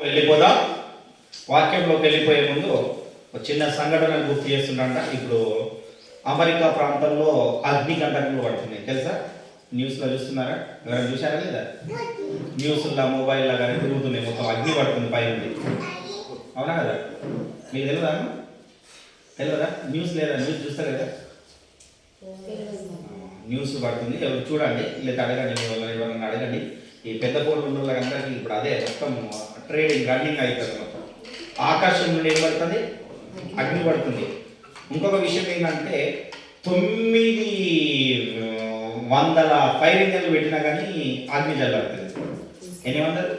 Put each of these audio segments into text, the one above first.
వెళ్ళిపోదాం. వాక్యంలోకి వెళ్ళిపోయే ముందు ఒక చిన్న సంఘటన గుర్తు చేస్తుండ. ఇప్పుడు అమెరికా ప్రాంతంలో అగ్నిగంధకులు పడుతున్నాయి, తెలుసా? న్యూస్లో చూస్తున్నారా? ఎవరైనా చూసారా లేదా? న్యూస్లో మొబైల్లో కానీ తిరుగుతున్నాయి, మొత్తం అగ్ని పడుతుంది పై నుండి. అవునా కదా? మీకు తెలియదా? తెలియదా? న్యూస్ లేదా? న్యూస్ చూస్తారు కదా? న్యూస్ పడుతుంది, ఎవరు చూడండి, లేదా అడగండి, ఎవరైనా అడగండి. ఈ పెద్ద పోటీ ఉన్న వాళ్ళందరికీ ఇప్పుడు అదే మొత్తం ట్రేడింగ్ రన్నింగ్ అవుతుంది. మొత్తం ఆకాశం నుండి ఏం పడుతుంది? అగ్ని పడుతుంది. ఇంకొక విషయం ఏంటంటే 900 ఫైర్ ఇంజన్లు పెట్టినా కానీ అగ్ని జల్లుతుంది. ఎన్ని వందలు?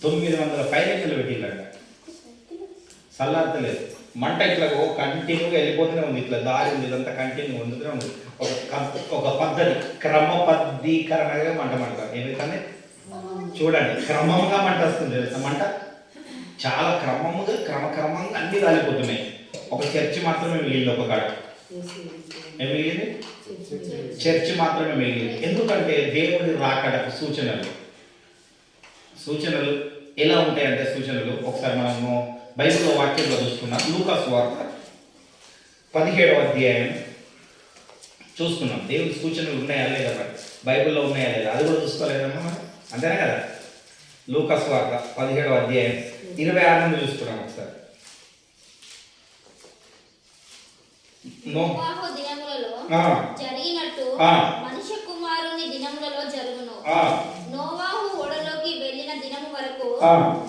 900 ఫైర్ ఇంజన్లు పెట్టిందంట, చల్లార్తలేదు. మంట ఇట్లా కంటిన్యూగా వెళ్ళిపోతూనే ఉంది, ఇట్లా దారి ఉంది, ఇదంతా కంటిన్యూ ఉండుతూనే ఉంది. ఒక పద్ధతి, క్రమబద్ధీకరణగా మంట ఏమైతే చూడండి, క్రమంగా మంట వస్తుంది తెలుసా? మంట చాలా క్రమక్రమంగా అన్ని కాలిపోతున్నాయి. ఒక చర్చి మాత్రమే మిగిలింది, ఒక కాడ ఏం మిగిలింది? చర్చి మాత్రమే మిగిలింది. ఎందుకంటే దేవుడి రాకడకు సూచనలు ఎలా ఉంటాయంటే సూచనలు ఒకసారి మనము బైబిల్లో వాక్యంలో చూసుకున్నాం. లూకా సువార్త 17వ అధ్యాయం చూసుకున్నాం. దేవుడి సూచనలు ఉన్నాయా లేదా, మరి బైబిల్లో ఉన్నాయా లేదా అది కూడా చూసుకోలేదమ్మా మనం, అంతేనా కదా? లూకా సువార్త 17వ అధ్యాయం 26 నుండి చూసుకున్నాం ఒకసారి. జరిగినట్టు మనుష్య కుమారుని దినములలో జరుగును. నోవాహు ఓడలోకి వెళ్ళిన దినము వరకు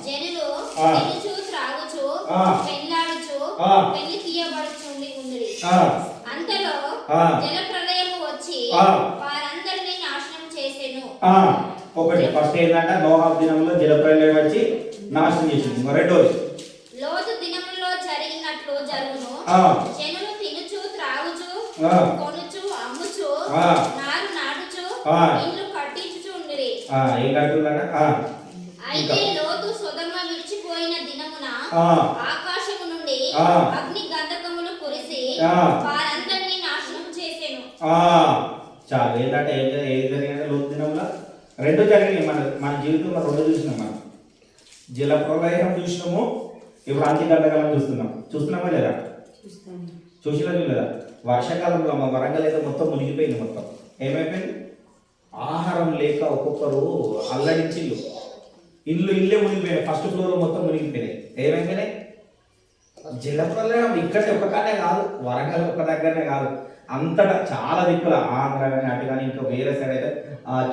జనులు తినుచు త్రాగుచు పెళ్ళాడుచు పెళ్లి తీయబడుచుండి ఉండిరి. అంతలో జల ప్రళయము వచ్చి వారందరినీ నాశనం చేసెను. ఒకటి ఫస్ట్ ఏంటంటే నోవాహు దినంలో జల ప్రళయం వచ్చి నాశనం చేసింది. రెండోది లోతు దినములో జరిగినట్లు జరుగును. జనులు తినుచు త్రాగుచు కొనుచు అమ్ముచు నారు నాటుచు ఇల్లు కట్టించుచు ఉండిరి. ఏం కడుతుందట? అయితే లోతు సొదొమ విడిచిపోయిన దినమున ఆకాశము నుండి అగ్ని గంధకములు కురిసి వారందరినీ నాశనం చేసెను. చాలు. ఏంటంటే ఏం జరిగిందంటే లోతు దినంలో రెండు జరిగినాయి. మన జీవితంలో రెండు చూసినాం. మనం జల ప్రళయం చూసినాము, ఇప్పుడు అగ్ని గంధకాలం చూస్తున్నామా లేదా? చూడలేదా? వర్షాకాలంలో మా వరంగల్ అయితే మొత్తం మునిగిపోయింది. మొత్తం ఏమైపోయింది? ఆహారం లేక ఒక్కొక్కరు అల్లడించిల్లు, ఇల్లే మునిగిపోయినాయి. ఫస్ట్ ఫ్లోర్ మొత్తం మునిగిపోయినాయి. ఏమైపోయినాయి? జలప్రలయం ఇక్కడే ఒక కానే కాదు, వరంగల్ ఒక దగ్గరనే కాదు, అంతటా చాలా దిక్కుల ఆంధ్ర కానీ అటు కానీ ఇంకా వేరే సైడ్ అయితే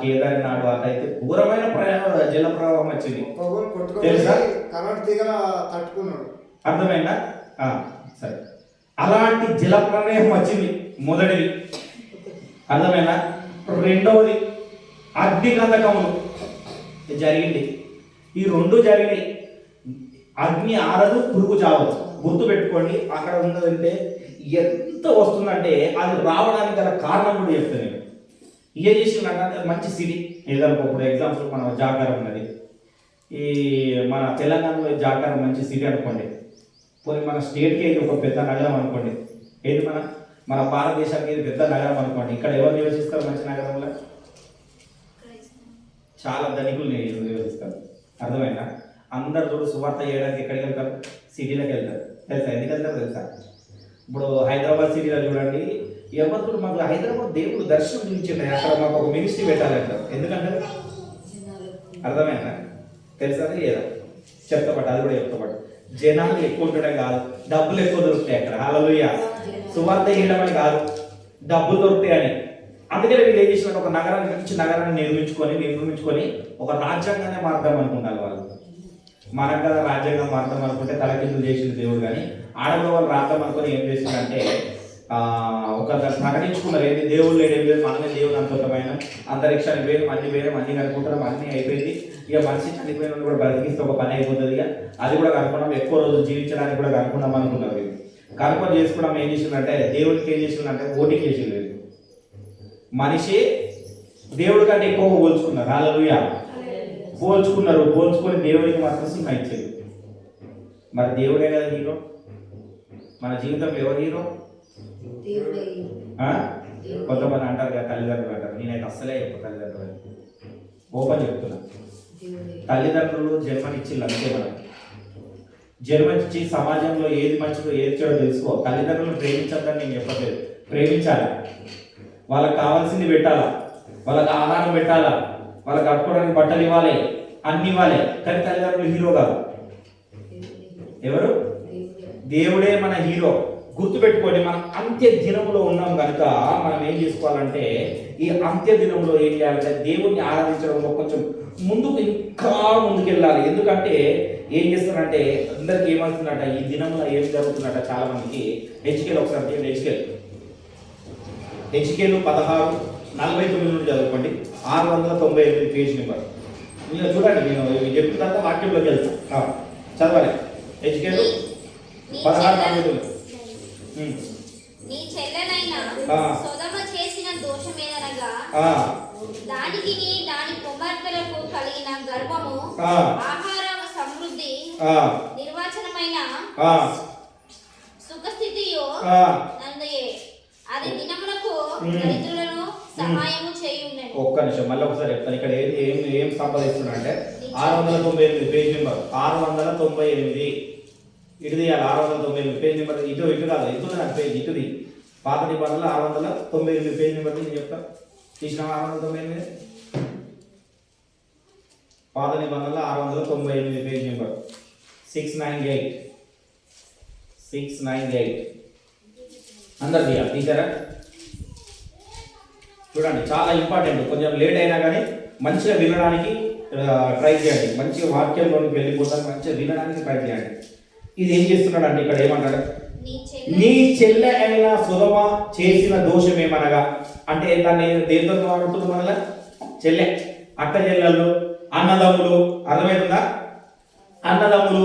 కేదార్నాడు అటైతే ఘోరమైన జల ప్రవాహం వచ్చింది, తెలుసా? అర్థమైందా? సరే, అలాంటి జల ప్రళయం వచ్చింది మొదటిది, అర్థమైందా? రెండవది అగ్ని గంధకములు జరిగింది. ఈ రెండు జరిగినాయి. అగ్ని ఆరదు, పురుగు చావదు. గుర్తు పెట్టుకోండి. అక్కడ ఉన్నదంటే ఎంత వస్తుందంటే అది రావడానికి గల కారణం కూడా చెప్తాను నేను. ఏం చేసిందంటే మంచి సిటీ ఏదైనా ఇప్పుడు ఎగ్జాంపుల్ మన జాగారం ఉన్నది, ఈ మన తెలంగాణలో జాగారం మంచి సిటీ అనుకోండి. పోనీ మన స్టేట్కి ఇది ఒక పెద్ద నగరం అనుకోండి, ఏది మన భారతదేశానికి ఇది పెద్ద నగరం అనుకోండి. ఇక్కడ ఎవరు నివసిస్తారు? మంచి నగరంలో చాలా ధనికులు నివసిస్తారు. అర్థమైనా? అందరు చూడు సువార్త చేయడానికి ఎక్కడికి వెళ్తారు? సిటీలోకి వెళ్తారు. తెలుసా? ఎందుకు వెళ్తారు తెలుసా? ఇప్పుడు హైదరాబాద్ సిటీలో చూడండి, ఎవరు మాకు హైదరాబాద్ దేవుడు దర్శనం చూపించండి, అక్కడ మాకు ఒక మినిస్ట్రీ పెట్టాలంటారు. ఎందుకంటే అర్థమైనా? తెలుసా? లేదా? చెప్తాబట్టు, అది కూడా చెప్తాబట్టు. జనాలు ఎక్కువ ఉండడం కాదు, డబ్బులు ఎక్కువ దొరుకుతాయి అక్కడ. హల్లెలూయా. సువార్త చేయడం అని కాదు, డబ్బులు దొరుకుతాయి అని. అందుకని వీళ్ళు ఏం చేసినట్టు ఒక నగరాన్ని మంచి నగరాన్ని నిర్మించుకొని ఒక రాజ్యాంగాన్ని మార్దాం అనుకుంటారు వాళ్ళు. మనకు కదా రాజ్యాంగం మార్దాం అనుకుంటే తలకిందులు చేసింది దేవుడు. కానీ ఆడలో వాళ్ళు రాద్దాం అనుకుని ఏం చేసిందంటే ఒక ప్రకటించుకున్నారు, ఏది దేవుడు లేడు, ఏం లేదు, మనమే దేవుడు అంతమైన అంతరిక్షానికి వేరు అన్ని కనుక్కుంటాం, అన్నీ అయిపోయింది. ఇక మనిషి చనిపోయిన కూడా బ్రతికిస్తే ఒక పని అయిపోతుంది. ఇక అది కూడా కనుక్కున్నాం, ఎక్కువ రోజులు జీవించడానికి కూడా కనుక్కున్నాం అనుకున్నారు. వీళ్ళు కనుక్కొని చేసుకోవడం ఏం చేసిందంటే దేవుడికి ఏం చేసిందంటే ఓటింగ్ చేసింది. మనిషి దేవుడి కంటే ఎక్కువ పోల్చుకున్నారు. హల్లెలూయా. పోల్చుకొని దేవుడికి మాత్రం సింహ ఇచ్చేది. మరి దేవుడే కదా హీరో. మన జీవితంలో ఎవరు హీరో? కొంతమంది అంటారు కదా తల్లిదండ్రులు అంటారు. నేనైతే అస్సలే చెప్పు తల్లిదండ్రులు, ఓపెన్ చెప్తున్నా. తల్లిదండ్రులు జన్మనిచ్చి అంతే మనం జన్మనిచ్చి సమాజంలో ఏది మంచిదో ఏది చెడో తెలుసుకో. తల్లిదండ్రులను ప్రేమించద్దని నేను చెప్పట్లేదు, ప్రేమించాలా, వాళ్ళకి కావాల్సింది పెట్టాలా, వాళ్ళకి ఆహారం పెట్టాలా, వాళ్ళకి కట్టుకోవడానికి బట్టలు ఇవ్వాలి, అన్ని ఇవ్వాలి. కానీ తల్లిదండ్రులు హీరో కాదు. ఎవరు? దేవుడే మన హీరో. గుర్తుపెట్టుకోండి, మనం అంత్య దినములో ఉన్నాం కనుక మనం ఏం చేసుకోవాలంటే ఈ అంత్య దినంలో ఏం చేయాలంటే దేవుణ్ణి ఆరాధించడంలో కొంచెం ముందుకు ఇంకా ముందుకెళ్ళాలి. ఎందుకంటే ఏం చేస్తారంటే అందరికి ఏమవుతుందట, ఈ దినంలో ఏం జరుగుతుందట చాలా మందికి. హెచ్కేలు ఒకసారి హెచ్కేలు 16:49 నుండి చదువుకోండి, 698 పేజ్ నెంబర్. మీరు చూడండి, నేను చెప్పిన తర్వాత వాక్యంలోకి వెళ్తాను, చదవాలి. హెచ్కేలు 16:49. నీ చెల్లెలైన సొదొమ చేసిన దోషమేదనగా దానికి దాని కుమార్తెలకు కలిగిన గర్భము ఆహార సమృద్ధి నిర్వచనమైన సుఖస్థితియు నందయే అది దినములకు దరిద్రులను సహాయము చేయుండెను. ఒక్క నిమిషం మళ్ళీ ఒకసారి చెప్తాను. ఇక్కడ ఏం సంపాదిస్తున్నా అంటే 698 పేజ్ నెంబర్ 698 ఇటు తీయాలి. 698 పేజ్ నెంబర్ ఇటు కాదు, ఇటు నాకు పేజ్ ఇటుది. పాత నిబంధనలు 698 పేజ్ నెంబర్ నేను చెప్తా. తీసిన 698 పాత నిబంధనలు 698 పేజ్ నెంబర్ 698 అందరు తీయాలి. తీసారా? చూడండి, చాలా ఇంపార్టెంట్. కొంచెం లేట్ అయినా కానీ మంచిగా వినడానికి ట్రై చేయండి. మంచిగా వాక్యంలోకి వెళ్ళిపోతాను, మంచిగా వినడానికి ట్రై చేయండి. ఇది ఏం చేస్తున్నాడు అంటే ఇక్కడ ఏమంటాడు, నీ చెల్లె అయిన సొదొమ చేసిన దోషం ఏమనగా అంటే దాన్ని దేంతో వాడుతున్నాం వల్ల చెల్లె, అక్క చెల్లెళ్ళు, అన్నదమ్ములు, అర్థమవుతుందా? అన్నదమ్ములు,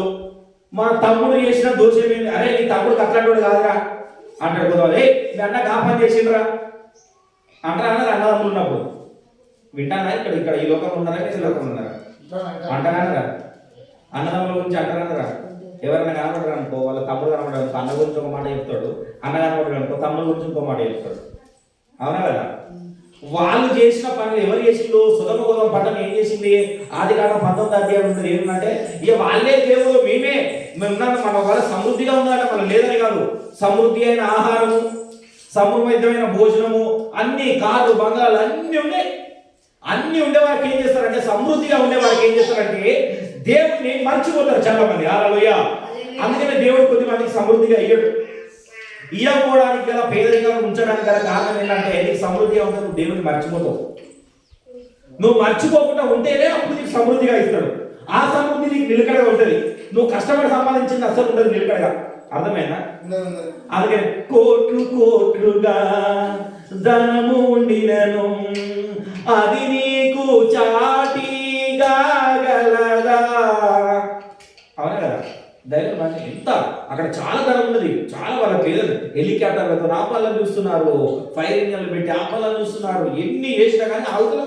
మా తమ్ముడు చేసిన దోషం ఏంటి? అరే నీ తమ్ముడు అట్లాంటి కాదురా అంటాడు. కుదరదు, ఏ మీ అన్న కాపని చేసిండ్రా అంటారా? అన్నారు అన్నదమ్ములు ఉన్నప్పుడు. వింటానా? ఇక్కడ ఈ లోకంలో ఉన్నారా, ఈ లోకంలో ఉన్నారా? అంటారా? అన్నదమ్ముల గురించి అంటారా? ఎవరైనా కనబడరు అనుకో, వాళ్ళ తమ్ముడు కనబడరు అనుకో, అన్న గురించి ఒక మాట చెప్తాడు, అన్న కనబడరు అనుకో, తమ్ముడు గురించి ఇంకో మాట చెప్తాడు. అవునా కదా? వాళ్ళు చేసిన పనులు ఎవరు చేసిండు? సొదొమ పట్టణం ఏం చేసింది? ఆదికాండం 19వ అధ్యాయం ఉంటుంది. ఏమంటే ఇక వాళ్ళే దేవుడు, మేము ఉన్నాము, మన వాళ్ళ సమృద్ధిగా ఉందంట. మనం లేదని కాదు, సమృద్ధి అయిన ఆహారము, సమృద్ధమైన భోజనము, అన్ని కార్లు బంగాళాలు అన్ని ఉన్నాయి. అన్ని ఉండే వారికి ఏం చేస్తారంటే, సమృద్ధిగా ఉండే వారికి ఏం చేస్తారంటే దేవుడిని మర్చిపోతారు చాలా మంది. హల్లెలూయా. అందుకనే దేవుడు కొద్ది మందికి సమృద్ధిగా ఇయ్యడు. ఇవ్వకపోవడానికి గల, పేదరికంగా ఉంచడానికి గల కారణం ఏంటంటే నీకు సమృద్ధిగా ఉంటే నువ్వు దేవుడిని మర్చిపోతావు. నువ్వు మర్చిపోకుండా ఉంటేనే అప్పుడు నీకు సమృద్ధిగా ఇస్తాడు. ఆ సమృద్ధి నీకు నిలకడగా ఉంటుంది. నువ్వు కష్టపడి సంపాదించింది అసలు ఉండదు నిలకడగా. అర్థమైందా? అందుకని కోట్లుగా ధనము ఉండినను అది నీకు చాటిగా గలదా. అవునా కదా? ధైర్యం అంటే ఎంత అక్కడ చాలా ధనం ఉన్నది. చాలా వాళ్ళ పేదలు హెలికాప్టర్లతో ఆపాలను చూస్తున్నారు, ఫైర్ ఇంజన్లు పెట్టి ఆపాలను చూస్తున్నారు. ఎన్ని చేసినా కానీ అవతల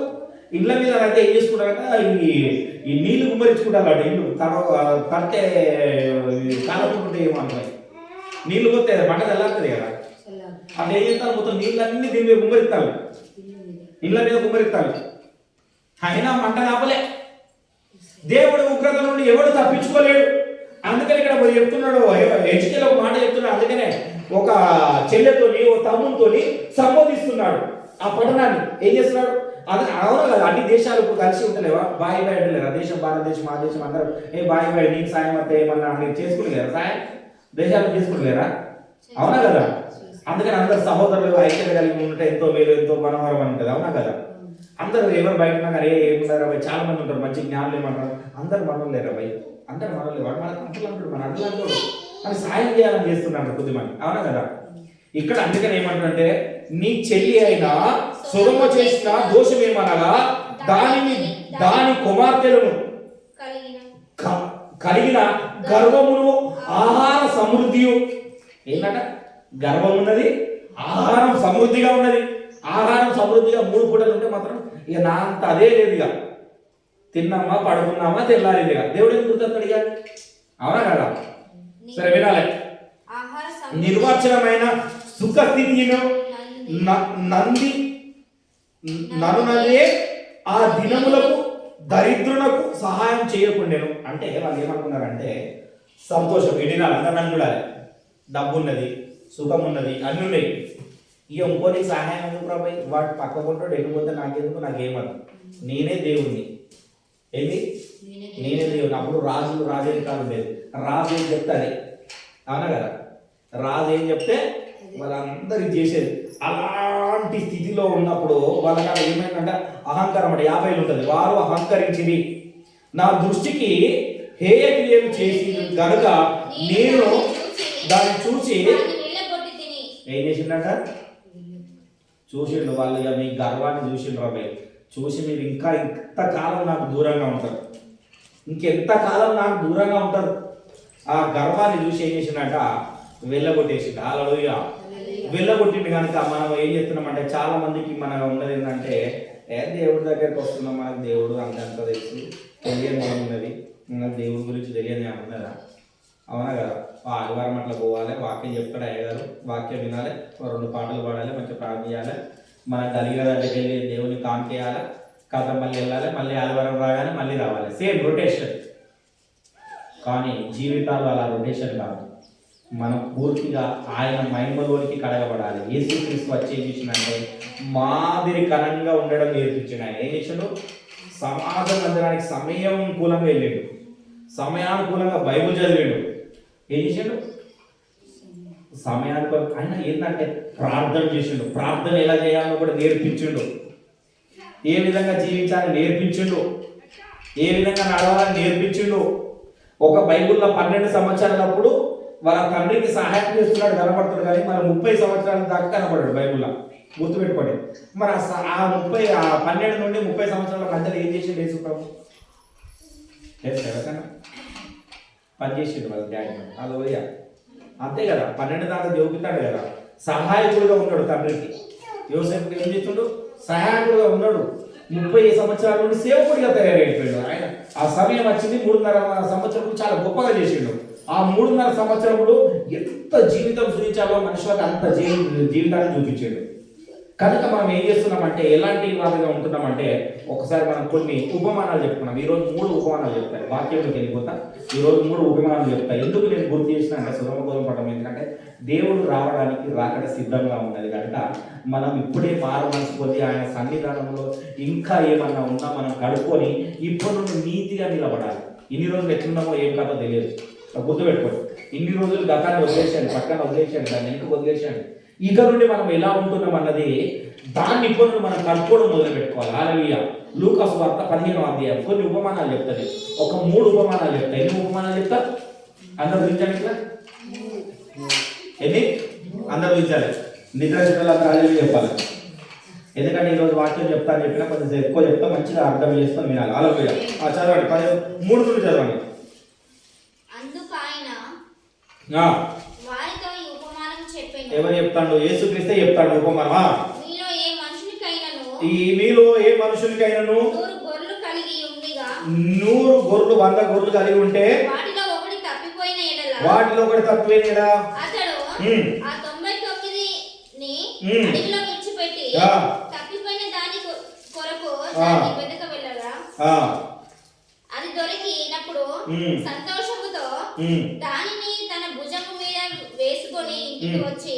ఇళ్ళ మీద అయితే ఏం చేసుకుంటారంటే ఈ నీళ్లు గుమ్మరించుకుంటారు. అటు ఇల్లు కడితే కాలకుంటే ఏమంటాయి, నీళ్లు పోతే మంట తెల్లారుతుంది కదా. అంటే ఏం చేస్తారు, మొత్తం నీళ్ళన్నీ దీని మీద గుమ్మరిస్తారు, ఇళ్ళ మీద గుమ్మరిస్తారు. అయినా మంట కాపలే. దేవుడి ఉగ్రత నుండి ఎవడు తప్పించుకోలేడు. అందుకని ఇక్కడ చెప్తున్నాడు, హెచ్కేలో ఒక మాట చెప్తున్నాడు. అందుకనే ఒక చెల్లెతోని, ఒక తమ్మునితోని సంబోధిస్తున్నాడు. ఆ పట్టణాన్ని ఏం చేస్తున్నాడు? అది అవును కదా, అన్ని దేశాలు కలిసి ఉంటలేవా? Bye bye అంటలేరా? దేశం, భారతదేశం, ఆ దేశం అందరూ ఏ బాయ్ బాయ్ నీకు సాయం అంటే ఏమన్నా మీరు చేసుకునేలేరా? సాయం దేశాలు చేసుకునేలేరా? అవునా కదా? అందుకని అందరు సహోదరులు ఐక్యత కలిగి ఉంటే ఎంతో మేలు, ఎంతో మనోహరం అని ఉంటుంది. అవునా కదా? అందరూ ఎవరు బయట ఉన్నా కానీ ఏమున్నారా భయ్, చాలా మంది ఉంటారు, మంచి జ్ఞానులు ఏమంటారు, అందరు మనోళ్ళు లేరా భయ్, అందరు మనోళ్ళు, వాడు మన అంటున్నాడు, మన అడ్డులాంటి అని సాయం చేయాలని చేస్తున్నాడు కొద్దిమంది. అవునా కదా? ఇక్కడ అందుకని ఏమంటారంటే నీ చెల్లి అయినా సొదొమ చేసిన దోషం ఏమనగా దాని కుమార్తెలను కలిగిన గర్వమును ఆహార సమృద్ధి. ఏంటంట? గర్వం ఉన్నది, ఆహారం సమృద్ధిగా ఉన్నది. ఆహారం సమృద్ధిగా 3 పూటలు ఉంటే మాత్రం ఇక నా అంత అదే లేదు. ఇక తిన్నామా, పడుకున్నామా, తెల్లారింది. ఇక దేవుడు ఎందుకు గుర్తొస్తాడు? ఇక అవునా కదా? సరే వినాలి. నిర్వచనమైన సుఖస్థితిను నన్ను ఆ దినములకు దరిద్రులకు సహాయం చేయకుండాను. అంటే వాళ్ళు ఏమనుకున్నారంటే సంతోషం ఇడినారు అందరు నన్ను చూడాలి, డబ్బు ఉన్నది, సుఖం ఉన్నది, అన్నీ ఉన్నాయి, ఇక ఇంకోటి సహాయం ఎందుకు ప్రభావి, వాడు పక్క కొంటాడు వెళ్ళిపోతే నాకెందుకు, నాకేమదు, నేనే దేవుణ్ణి, ఏంది నేనే దేవుని. అప్పుడు రాజులు రాజరికాలు ఉండేది, రాజు ఏం చెప్తే అది, అవునా కదా, రాజు ఏం చెప్తే వాళ్ళందరికి చేసేది. అలాంటి స్థితిలో ఉన్నప్పుడు వాళ్ళకి అది ఏమైందంటే అహంకారం అంటే 50 ఉంటుంది. వారు అహంకరించింది, నా దృష్టికి హేయక్రియలు చేసి కనుక నేను దాన్ని చూసి ఏం చేసిండట, చూసిండు వాళ్ళు. ఇక మీ గర్వాన్ని చూసిండ్రు అబ్బాయి, చూసి మీరు ఇంకా ఇంతకాలం నాకు దూరంగా ఉంటారు, ఇంకెంతకాలం నాకు దూరంగా ఉంటారు. ఆ గర్వాన్ని చూసి ఏం చేసిండట, వెళ్ళగొట్టేసిండు. హల్లెలూయా, వెళ్ళగొట్టిండు. కనుక మనం ఏం చేస్తున్నామంటే చాలా మందికి మనకు ఉన్నది ఏంటంటే దేవుడి దగ్గరికి వస్తున్నాం, మనకు దేవుడు అంతంత తెలుసు, తెలియని ఏమున్నది, మనకు దేవుడి గురించి తెలియని ఏమున్నదా, అవునా కదా. ఆదివారం అట్లా పోవాలి, వాక్యం చెప్తాడు అయ్యగారు, వాక్యం వినాలి, 2 పాటలు పాడాలి, మంచిగా ప్రార్థన చేయాలి, మనకు కలిగిన దగ్గరికి వెళ్ళి దేవుని కాంకేయాలి, కథ మళ్ళీ వెళ్ళాలి, మళ్ళీ ఆదివారం రాగానే మళ్ళీ రావాలి, సేమ్ రొటేషన్. కానీ జీవితాలు అలా రొటేషన్ కాదు. మనం పూర్తిగా ఆయన మహిమలోనికి కడగబడాలి. యేసుక్రీస్తు వచ్చి ఏం చేసిందంటే మాదిరికరంగా ఉండడం నేర్పించిన ఆయన ఏం చేసిండు, సమాజ మందిరానికి సమయానుకూలంగా వెళ్ళాడు, సమయానుకూలంగా బైబిల్ చదివాడు, ఏం చేసిండు సమయానుకూలంగా. ఆయన ఏంటంటే ప్రార్థన చేసిండు, ప్రార్థన ఎలా చేయాలో కూడా నేర్పించిండు, ఏ విధంగా జీవించాలని నేర్పించిండు, ఏ విధంగా నడవాలని నేర్పించిండు. ఒక బైబిల్లో 12 సంవత్సరాలప్పుడు వాళ్ళ తండ్రికి సహాయం చేస్తున్నాడు, కనబడుతున్నాడు, కానీ మన 30 సంవత్సరాల దాకా కనబడాడు బైబిల్లో, గుర్తుపెట్టుకోండి. మరి ఆ 12 నుండి 30 సంవత్సరాల మధ్యలో ఏం చేసిండు యేసు ప్రభు, పని చేసిండు వాళ్ళ డాడీ. హల్లెలూయా, అంతే కదా. 12 దాకా దేవుకుతాడు కదా, సహాయకుడుగా ఉన్నాడు తండ్రికి. యోసేపుకి ఏం చేస్తుండు, సహాయకుడుగా ఉన్నాడు. 30 సంవత్సరాల నుండి సేవకుడిగా తయారైపోయాడు ఆయన. ఆ సమయం వచ్చింది, 3.5 సంవత్సరం చాలా గొప్పగా చేసిండు. ఆ 3.5 సంవత్సరములు ఎంత జీవితం చూపించాలో మనుషులకు అంత జీవితాన్ని చూపించాడు. కనుక మనం ఏం చేస్తున్నామంటే ఎలాంటి వారిగా ఉంటున్నామంటే, ఒకసారి మనం కొన్ని ఉపమానాలు చెప్పుకున్నాం. ఈరోజు 3 ఉపమానాలు చెప్తాయి, వాక్యంలోకి వెళ్ళిపోతా. ఈరోజు 3 ఉపమానాలు చెప్తాయి. ఎందుకు నేను గుర్తు చేసిన అంటే సుగమ పడడం ఎందుకంటే దేవుడు రావడానికి రాకడ సిద్ధంగా ఉన్నది కనుక మనం ఇప్పుడే మారు మనసు పొంది ఆయన సన్నిధానంలో ఇంకా ఏమన్నా ఉన్నా మనం కడుక్కొని ఇప్పటి నుండి నీతిగా నిలబడాలి. ఇన్ని రోజులు ఎట్లున్నామో ఏం కాదో తెలియదు, గుర్తుపెట్టుకోండి. ఇన్ని రోజులు గతాన్ని వదిలేసాను, పక్కన వదిలేసాను, దాన్ని వెనుక వదిలేసాను. ఇక నుండి మనం ఎలా ఉంటున్నాం అన్నది దాన్ని ఇప్పుడు మనం కలుపుకోవడం మొదలు పెట్టుకోవాలి. హల్లెలూయా. లూకా సువార్త 15వ అధ్యాయం కొన్ని ఉపమానాలు చెప్తాయి, ఒక 3 ఉపమానాలు చెప్తాయి. ఎన్ని ఉపమానాలు చెప్తా అందరూ గురించాలి, ఇట్లా ఎన్ని అందరూ గురించాలి, నిద్ర చిత్రాలు చెప్పాలి. ఎందుకంటే ఈరోజు వాక్యం చెప్తాను చెప్పినా కొంచెం ఎక్కువ చెప్తా, మంచిగా అర్థం చేసుకొని వినాలి. హల్లెలూయా. చదవండి, 3 నుండి చదవండి. ఎవరు చెప్తాడు, యేసుక్రీస్తే చెప్తాడు ఉపమానం. మీలో ఏ మనుషునికైనాను 100 గొర్రెలు 100 గొర్రెలు కలిగి ఉంటే వాటిలో ఒకటి తప్పిపోయిన ఎడల అతడు ఆ 99ని అడవిలో విడిచిపెట్టి తప్పిపోయిన దాని కొరకు దాన్ని వెతక వెళ్ళగా అది దొరికినప్పుడు సంతోషముతో దానిని తన భుజము మీద వేసుకొని ఇంటికి వచ్చి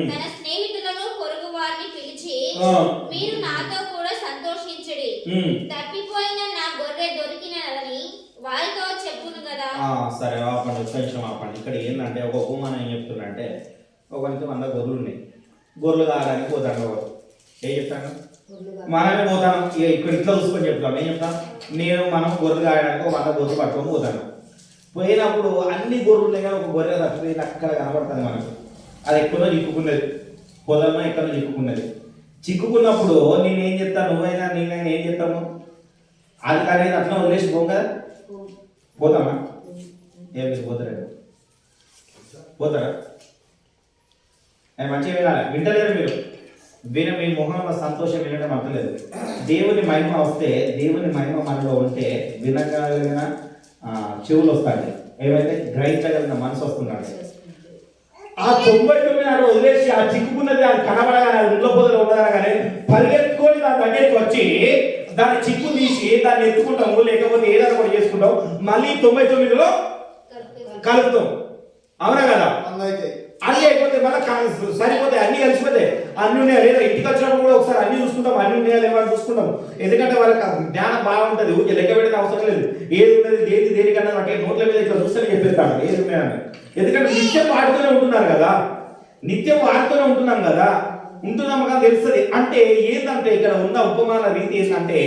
తన స్నేహితులను పొరుగు వారిని పిలిచి, మీరు నాతో కూడా సంతోషించుడి, తప్పిపోయిన నా గొర్రె దొరికినదని వారితో చెప్పును కదా. సరే ఆపండి, కొంచెం ఆపండి. ఇక్కడ ఏంటంటే ఒక ఉపమానం ఏం చెప్తున్నంటే, ఒకరికి 100 గొర్రెలు ఉన్నాయి, గొర్రెలు కావడానికి పోతాను. ఏం చెప్తాను, మనమే పోతాను. ఇక్కడ ఇట్లా చూసుకొని చెప్తాను. ఏం చెప్తాను, మనం గొర్రెలు కాయడానికి 100 గొర్రెలు పట్టుకొని పోతాను. పోయినప్పుడు అన్ని గొర్రెలు ఉన్నాయి కానీ ఒక గొర్రె తప్పిపోయింది, అక్కడ కనబడుతుంది మనకు. అది ఎక్కడో చిక్కుకున్నది, పొలంలో ఎక్కడో చిక్కుకున్నది. చిక్కుకున్నప్పుడు నేనేం చెప్తాను, నువ్వైనా నేనైనా ఏం చెప్తాము, అది కానీ అట్లా వదిలేసి పోం కదా, పోతామా? ఏం మీరు పోతారా? మంచిగా వినాలి, వింటలేరు మీరు. మీ మొహంలో సంతోషం వినడం అర్థలేదు. దేవుని మహిమ వస్తే, దేవుని మహిమ మనలో ఉంటే వినగలిగిన చెవులు వస్తాయి, ఏమైతే గ్రహించగలిగిన మనసు వస్తున్నాడు. ఆ 99 నాడు వదిలేసి ఆ చిక్కుకున్నది అది కనబడగానే, అది ఉల్లబోదలు ఉండగానే పరిగెత్తుకొని దాని దగ్గరికి వచ్చి దాని చిక్కు తీసి దాన్ని ఎత్తుకుంటాము, లేకపోతే ఏదైనా కూడా చేసుకుంటాం, మళ్ళీ 99లో కలుపుతాం. అవునా కదా? అన్ని అయిపోతే మళ్ళీ సరిపోతాయి, అన్ని కలిసిపోతాయి. అన్ని ఉన్నాయా లేదా, ఇంటికి వచ్చినప్పుడు కూడా ఒకసారి అన్ని చూసుకుంటాం, అన్ని ఉన్నాయా లేవా అని చూసుకుంటాం. ఎందుకంటే వాళ్ళకి జ్ఞానం బాగుంటుంది, ఊరికే లెక్క పెట్టిన అవసరం లేదు. ఏది ఉన్నది దేనికన్నా అంటే నోట్ల మీద ఇట్లా చూస్తే చెప్పేస్తాను ఏది ఉన్నాయని. ఎందుకంటే నిత్యం వాడుతూనే ఉంటున్నారు కదా, నిత్యం వాడుతూనే ఉంటున్నాం కదా, ఉంటున్నాం కదా తెలుస్తుంది. అంటే ఏంటంటే ఇక్కడ ఉన్న ఉపమాన రీతి ఏంటంటే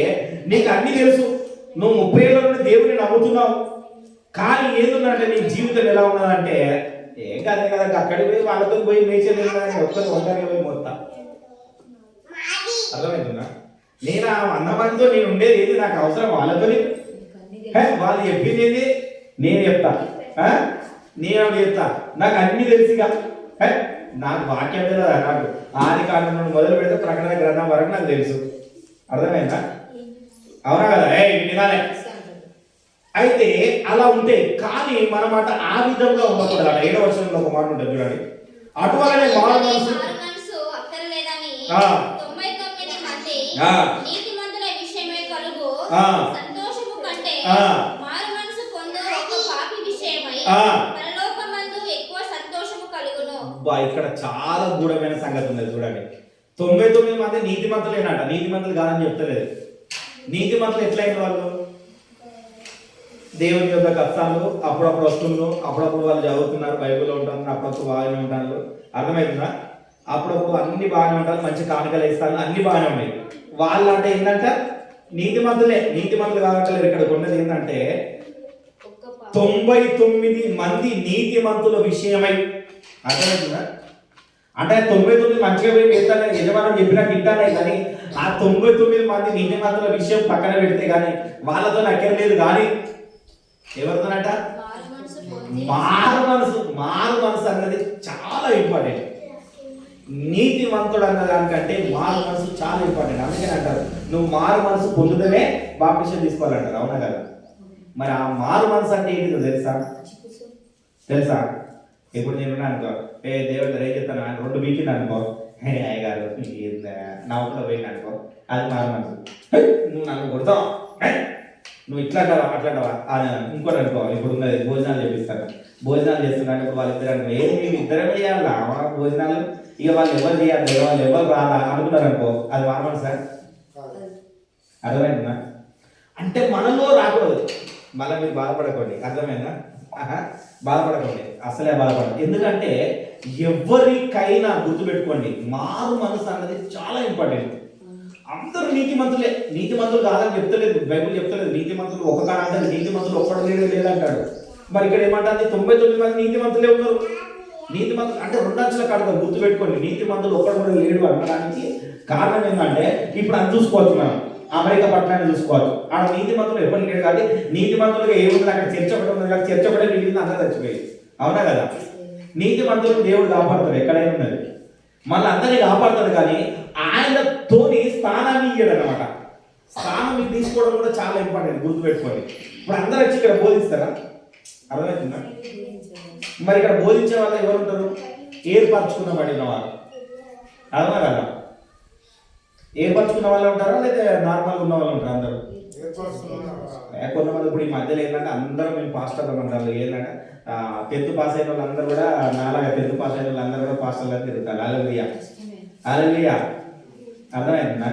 నీకు అన్ని తెలుసు, నువ్వు 30 ఏళ్ళ నుండి దేవుని నమ్ముతున్నావు, కానీ ఏంటంటే నీ జీవితం ఎలా ఉన్నదంటే ఏం కాదే కదా, అక్కడికి పోయి వాళ్ళతో పోయి మేచేది ఒక్కరు ఒంటరి పోయి మొత్తం. అర్థమవుతుందా? నేను ఆ 100 మందితో నేను ఉండేది ఏది, నాకు అవసరం వాళ్ళతో, వాళ్ళు చెప్పింది ఏంది నేను చెప్తా, నేను చెప్తా, నాకు అన్ని తెలుసుగా. నాకు వాక్యం కదా, నాకు ఆది కాలం నుండి మొదలు పెడితే ప్రకటన గ్రంథం వరకు నాకు తెలుసు. అర్థమైందా? అవునా కదా? వినాలే. అయితే అలా ఉంటే కానీ మన మాట ఆ విధంగా ఉండకూడదు. 7వ వచనంలో ఒక మాట ఉంటుంది చూడండి, అటువలనే మారు మనసు అక్కర్లేదని 99 మంది నీతిమంతుల విషయమై కలుగు సంతోషము కంటే మారు మనసు పొందు ఒక పాపి విషయమై పరలోకమందు ఎక్కువ సంతోషము కలుగును. ఇక్కడ చాలా గూఢమైన సంగతి ఉంది చూడండి. 99 మంది నీతిమంతులేనట, నీతిమంతులు కాదని చెప్తలేదు. నీతిమంతులు ఎట్లయిన వాళ్ళు, దేవుని యొక్క కష్టాలు అప్పుడప్పుడు వస్తున్నారు, అప్పుడప్పుడు వాళ్ళు చదువుతున్నారు, బైబిల్లో ఉంటారు, అప్పుడప్పుడు బాగానే ఉంటారు. అర్థమవుతుందా? అప్పుడప్పుడు అన్ని బాగానే ఉంటారు, మంచి కానుకలు ఇస్తారు, అన్ని బాగానే ఉన్నాయి. వాళ్ళు అంటే ఏంటంటే నీతిమంతులే, నీతిమంతులు కావట్లేదు. ఇక్కడ ఉన్నది ఏంటంటే 99 మంది నీతిమంతుల విషయమై. అర్థమవుతుందా? అంటే 99 మంచిగా పోయి పెడతానే యజమానులు చెప్పినట్టు వింటానే, కానీ ఆ 99 మంది నీతిమంతుల విషయం పక్కన పెడితే కానీ వాళ్ళతో నక్కర్లేదు. కానీ ఎవరితోనట మారు మనసు అన్నది చాలా ఇంపార్టెంట్. నీతిమంతుడు అన్న దానికంటే మారు మనసు చాలా ఇంపార్టెంట్. అందుకని అంటారు నువ్వు మారు మనసు పొందుతూనే బాప్టిజం తీసుకోవాలంటారు. అవునా కదా? మరి ఆ మారు మనసు అంటే ఏంటిదో తెలుసా? ఇప్పుడు నేను అనుకో, దేవుడు ఏం చెప్తాను, 2 వీకింది అనుకో, అయ్యగారు నవ్వులో పోయింది అనుకో, అది మారు మనసు. నువ్వు నన్ను కొడతావు, నువ్వు ఇట్లాంటావా అట్లాంటావా అని ఇంకోటి అనుకో. ఇప్పుడు ఉన్నది భోజనాలు చేపిస్తాను, భోజనాలు చేస్తున్నాను. ఇప్పుడు వాళ్ళిద్దరు అనుకో, మేము ఇద్దరమే చేయాలా భోజనాలు, ఇక వాళ్ళు ఎవరు చేయాలి, వాళ్ళు ఎవరు రాలా అనుకున్నారు అనుకో, అది మారమని సార్. అర్థమైందా? అంటే మనలో రాకూడదు. మళ్ళీ మీరు బాధపడకండి. అర్థమైందా? బాధపడకండి, అసలే బాధపడదు. ఎందుకంటే ఎవరికైనా గుర్తుపెట్టుకోండి, మారు మనసు అన్నది చాలా ఇంపార్టెంట్. అందరూ నీతిమంతులే, నీతిమంతులు కాదని చెప్తలేదు బైబిల్, చెప్తలేదు నీతిమంతులు ఒక కాడ అంటారు, నీతిమంతులు ఒక్కడు లేదంటాడు. మరి ఇక్కడ ఏమంటారు, 99 మంది నీతిమంతులే ఉన్నారు. నీతిమంతులు అంటే 2 అంచెల కాడతారు, గుర్తుపెట్టుకోండి. నీతిమంతులు ఒక్కడు కూడా లేడు అనడానికి కారణం ఏంటంటే ఇప్పుడు అది చూసుకోవచ్చు, మనం అమెరికా పట్టణాన్ని చూసుకోవచ్చు. ఆడ నీతిమంతులు ఎప్పటికీ లేడు. కాబట్టి నీతిమంతులుగా ఏముంది అక్కడ చర్చ ఒకటి ఉంది, కాబట్టి చర్చ ఒకటే మిగిలింది, అందరూ చచ్చిపోయి. అవునా కదా? నీతిమంతులు దేవుడు కాపాడుతాడు, ఎక్కడైనా ఉన్నది, మళ్ళీ అందరినీ కాపాడుతాడు. కానీ ఆయనతోని స్థానాన్ని ఇయ్యడు అనమాట. స్థానం మీకు తీసుకోవడం కూడా చాలా ఇంపార్టెంట్, గుర్తుపెట్టుకోండి. ఇప్పుడు అందరూ వచ్చి ఇక్కడ బోధిస్తారా? అర్థమవుతుందా? మరి ఇక్కడ బోధించే వాళ్ళు ఎవరు ఉంటారు? ఏర్పరచుకున్న పడిన వాళ్ళు. అవునా కదా? ఏర్పరచుకున్న వాళ్ళు ఉంటారా, లేదా నార్మల్గా ఉన్న వాళ్ళు ఉంటారు? అందరూ కొంతమంది ఇప్పుడు ఈ మధ్యలో ఏంటంటే అందరూ మేము పాస్టర్లు అంటారు. ఏంటంటే 10th పాస్ అయిన వాళ్ళందరూ కూడా నాలాగా 10th పాస్ అయిన వాళ్ళందరూ కూడా పాస్టర్లు తిరుగుతారు. హల్లెలూయా, హల్లెలూయా. అర్థమైందా?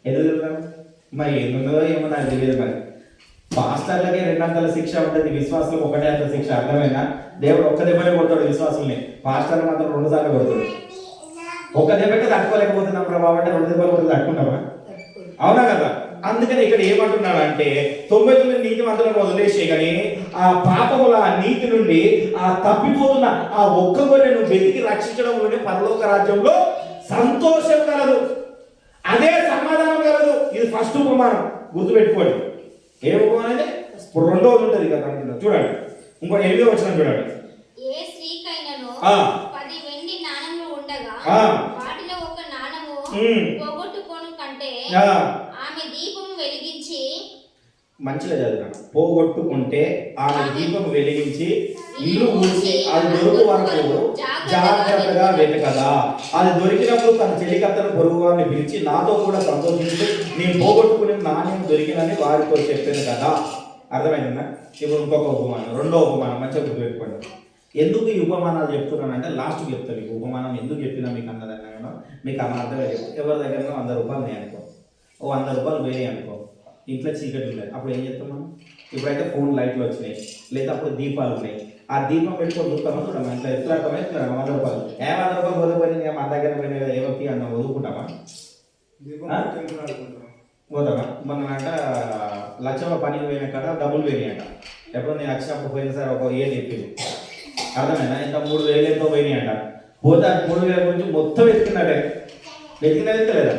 ఎందుకు తిరుగుతారు? మరి ఎందున్నదో ఏమో నాకు తెలియదు. మరి పాస్టర్లకే 2 అంతల శిక్ష ఉంటుంది, విశ్వాసులకు 1 అంత శిక్ష. అర్థమైందా? దేవుడు ఒక్క దెబ్బనే కొడతాడు విశ్వాసుల్ని, పాస్టర్లు మాత్రం 2 సార్లు కొడతాడు. ఒక దెబ్బకి తట్టుకోలేకపోతున్నాం ప్రభావం అంటే 2 దెబ్బలు కొట్టి తట్టుకుంటామా? అవునా కదా? అందుకని ఇక్కడ ఏమంటున్నాడు అంటే 99 నీతిమంతులను వదిలేసే కానీ ఆ పాపముల నీతి నుండి ఆ తప్పిపోతున్న ఆ ఒక్క గొర్రెను వెతికి రక్షించడంలోనే పరలోక రాజ్యంలో సంతోషం కలదు, అదే సమాధానం కలదు. ఇది ఫస్ట్ ఉపమానం, గుర్తుపెట్టుకోండి. ఏ ఉపమానం అంటే ఇప్పుడు 2వది ఉంటుంది కదా, చూడండి. ఇంకో 8వ వచనం చూడండి. ఏ స్త్రీకైనను 10 వెండి నాణెములు ఉండగా వాటిలో ఒక నాణెము పోగొట్టుకొను కంటే ఆమె దీపం వెలిగించి మంచిగా చదివినాను. పోగొట్టుకుంటే ఆమె దీపం వెలిగించి ఇల్లు ఊడ్చి అది దొరుకు వరకు జాగ్రత్తగా వెతకదా. అది దొరికినప్పుడు తన చెలికత్తను పొరుగు వారిని పిలిచి నాతో కూడా సంతోషించి నేను పోగొట్టుకునే నాణ్యం దొరికినని వారితో చెప్పాను కదా. అర్థమైందా? ఇప్పుడు ఇంకొక ఉపమానం, రెండో ఉపమానం మంచిగా గుర్తుపెట్టుకోండి. ఎందుకు ఈ ఉపమానాలు చెప్తున్నానంటే లాస్ట్కి చెప్తాను. మీకు ఉపమానం ఎందుకు చెప్పినా మీకు అన్నదన్నా మీకు అర్థంగా చెప్తాను. ఎవరి దగ్గర 100 రూపాయలు నేను అనుకో, ఓ 100 రూపాయలు వేరే అనుకో, ఇంట్లో చీకటి ఉన్నాయి, అప్పుడు ఏం చేస్తాం మనం? ఇప్పుడైతే ఫోన్ లైట్లు వచ్చినాయి, లేదా అప్పుడు దీపాలు ఉన్నాయి. ఆ దీపం పెట్టుకొని చూస్తామో చూడమా ఇంట్లో ఎత్తులాడతామా ఎత్తులాడమా 100 రూపాయలు 100 రూపాయలు వదిలిపోయి మన దగ్గర పోయిన ఏమొచ్చి అన్న వదులుకుంటామా? పోతామా? మొన్న అంట లక్షల పనికి పోయిన కదా డబ్బులు పోయినాయి అంట. ఎప్పుడు నేను వచ్చినప్పుడు పోయినసారి ఒక ఏది చెప్పింది అర్థమైనా ఇంత 3000 ఎంతో పోయినాయి అంట. పోతే 3000 గురించి మొత్తం ఎత్తుకున్నాడే. ఎత్తుకునేదా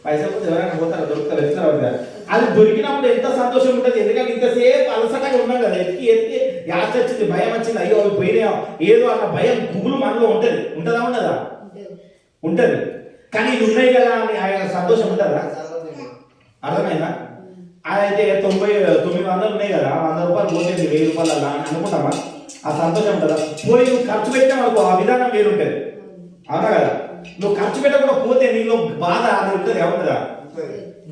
పైసలు పోతే ఎవరైనా పోతారా? దొరుకుతారు, ఎత్తుతారు. అది దొరికినప్పుడు ఎంత సంతోషం ఉంటుంది. ఎందుకంటే ఇంతసేపు అలసటగా ఉన్నాం కదా, ఎత్తి ఎత్తి యాస వచ్చింది, భయం వచ్చింది, అయ్యో అవి పోయినాయో ఏదో అన్న భయం గుగులు మనలో ఉంటుంది. ఉంటుందా ఉండదా? ఉంటుంది. కానీ ఇది ఉన్నాయి కదా అని ఆయన సంతోషం ఉంటుందా? అర్థమైందా? అయితే 900 ఉన్నాయి కదా, 100 రూపాయలు పోతుంది 1000 రూపాయలు అలా అని అనుకుంటామా? ఆ సంతోషం ఉంటుందా? పోయి నువ్వు ఖర్చు పెట్టినా అనుకో ఆ విధానం వేరుంటుంది. అవునా కదా? నువ్వు ఖర్చు పెట్టకుండా పోతే నీలో బాధ అది ఉంటుంది. ఏముంటుందా?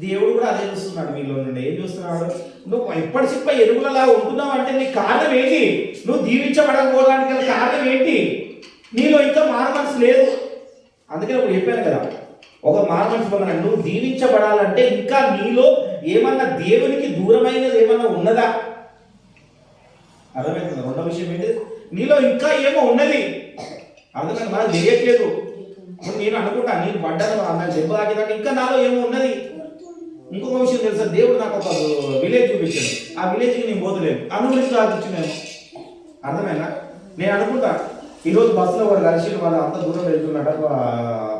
దేవుడు కూడా అదే చూస్తున్నాడు మీలో నుండి. ఏం చూస్తున్నాడు? నువ్వు ఎప్పటి చెప్ప ఎరువులలా ఉంటున్నావు అంటే నీ కారణం ఏంటి? నువ్వు దీవించబడకపోవడానికి గల కారణం ఏంటి? నీలో ఇంకా మారు మనసు లేదు. అందుకే ఇప్పుడు చెప్పాను కదా, ఒక మారు మనసు పొందడం. నువ్వు దీవించబడాలంటే ఇంకా నీలో ఏమన్నా దేవునికి దూరమైనది ఏమన్నా ఉన్నదా? అర్థమవుతుంది? రెండో విషయం ఏంటి? నీలో ఇంకా ఏమో ఉన్నది. అర్థమైంది? మనకు తెలియట్లేదు. నేను అనుకుంటా నేను పడ్డాను నాకు దెబ్బ తాకినాక ఇంకా నాలో ఏమో ఉన్నది. ఇంకొక విషయం తెలుసా? దేవుడు నాకు ఒక విలేజ్ చూపించాడు. ఆ విలేజ్కి నేను పోతలేను, అనుగురించి ఆలోచించు నేను. అర్థమైనా? నేను అనుకుంటా ఈరోజు బస్సులో వాడు కలిసి వాళ్ళు అంత దూరం వెళ్తున్నట్ట,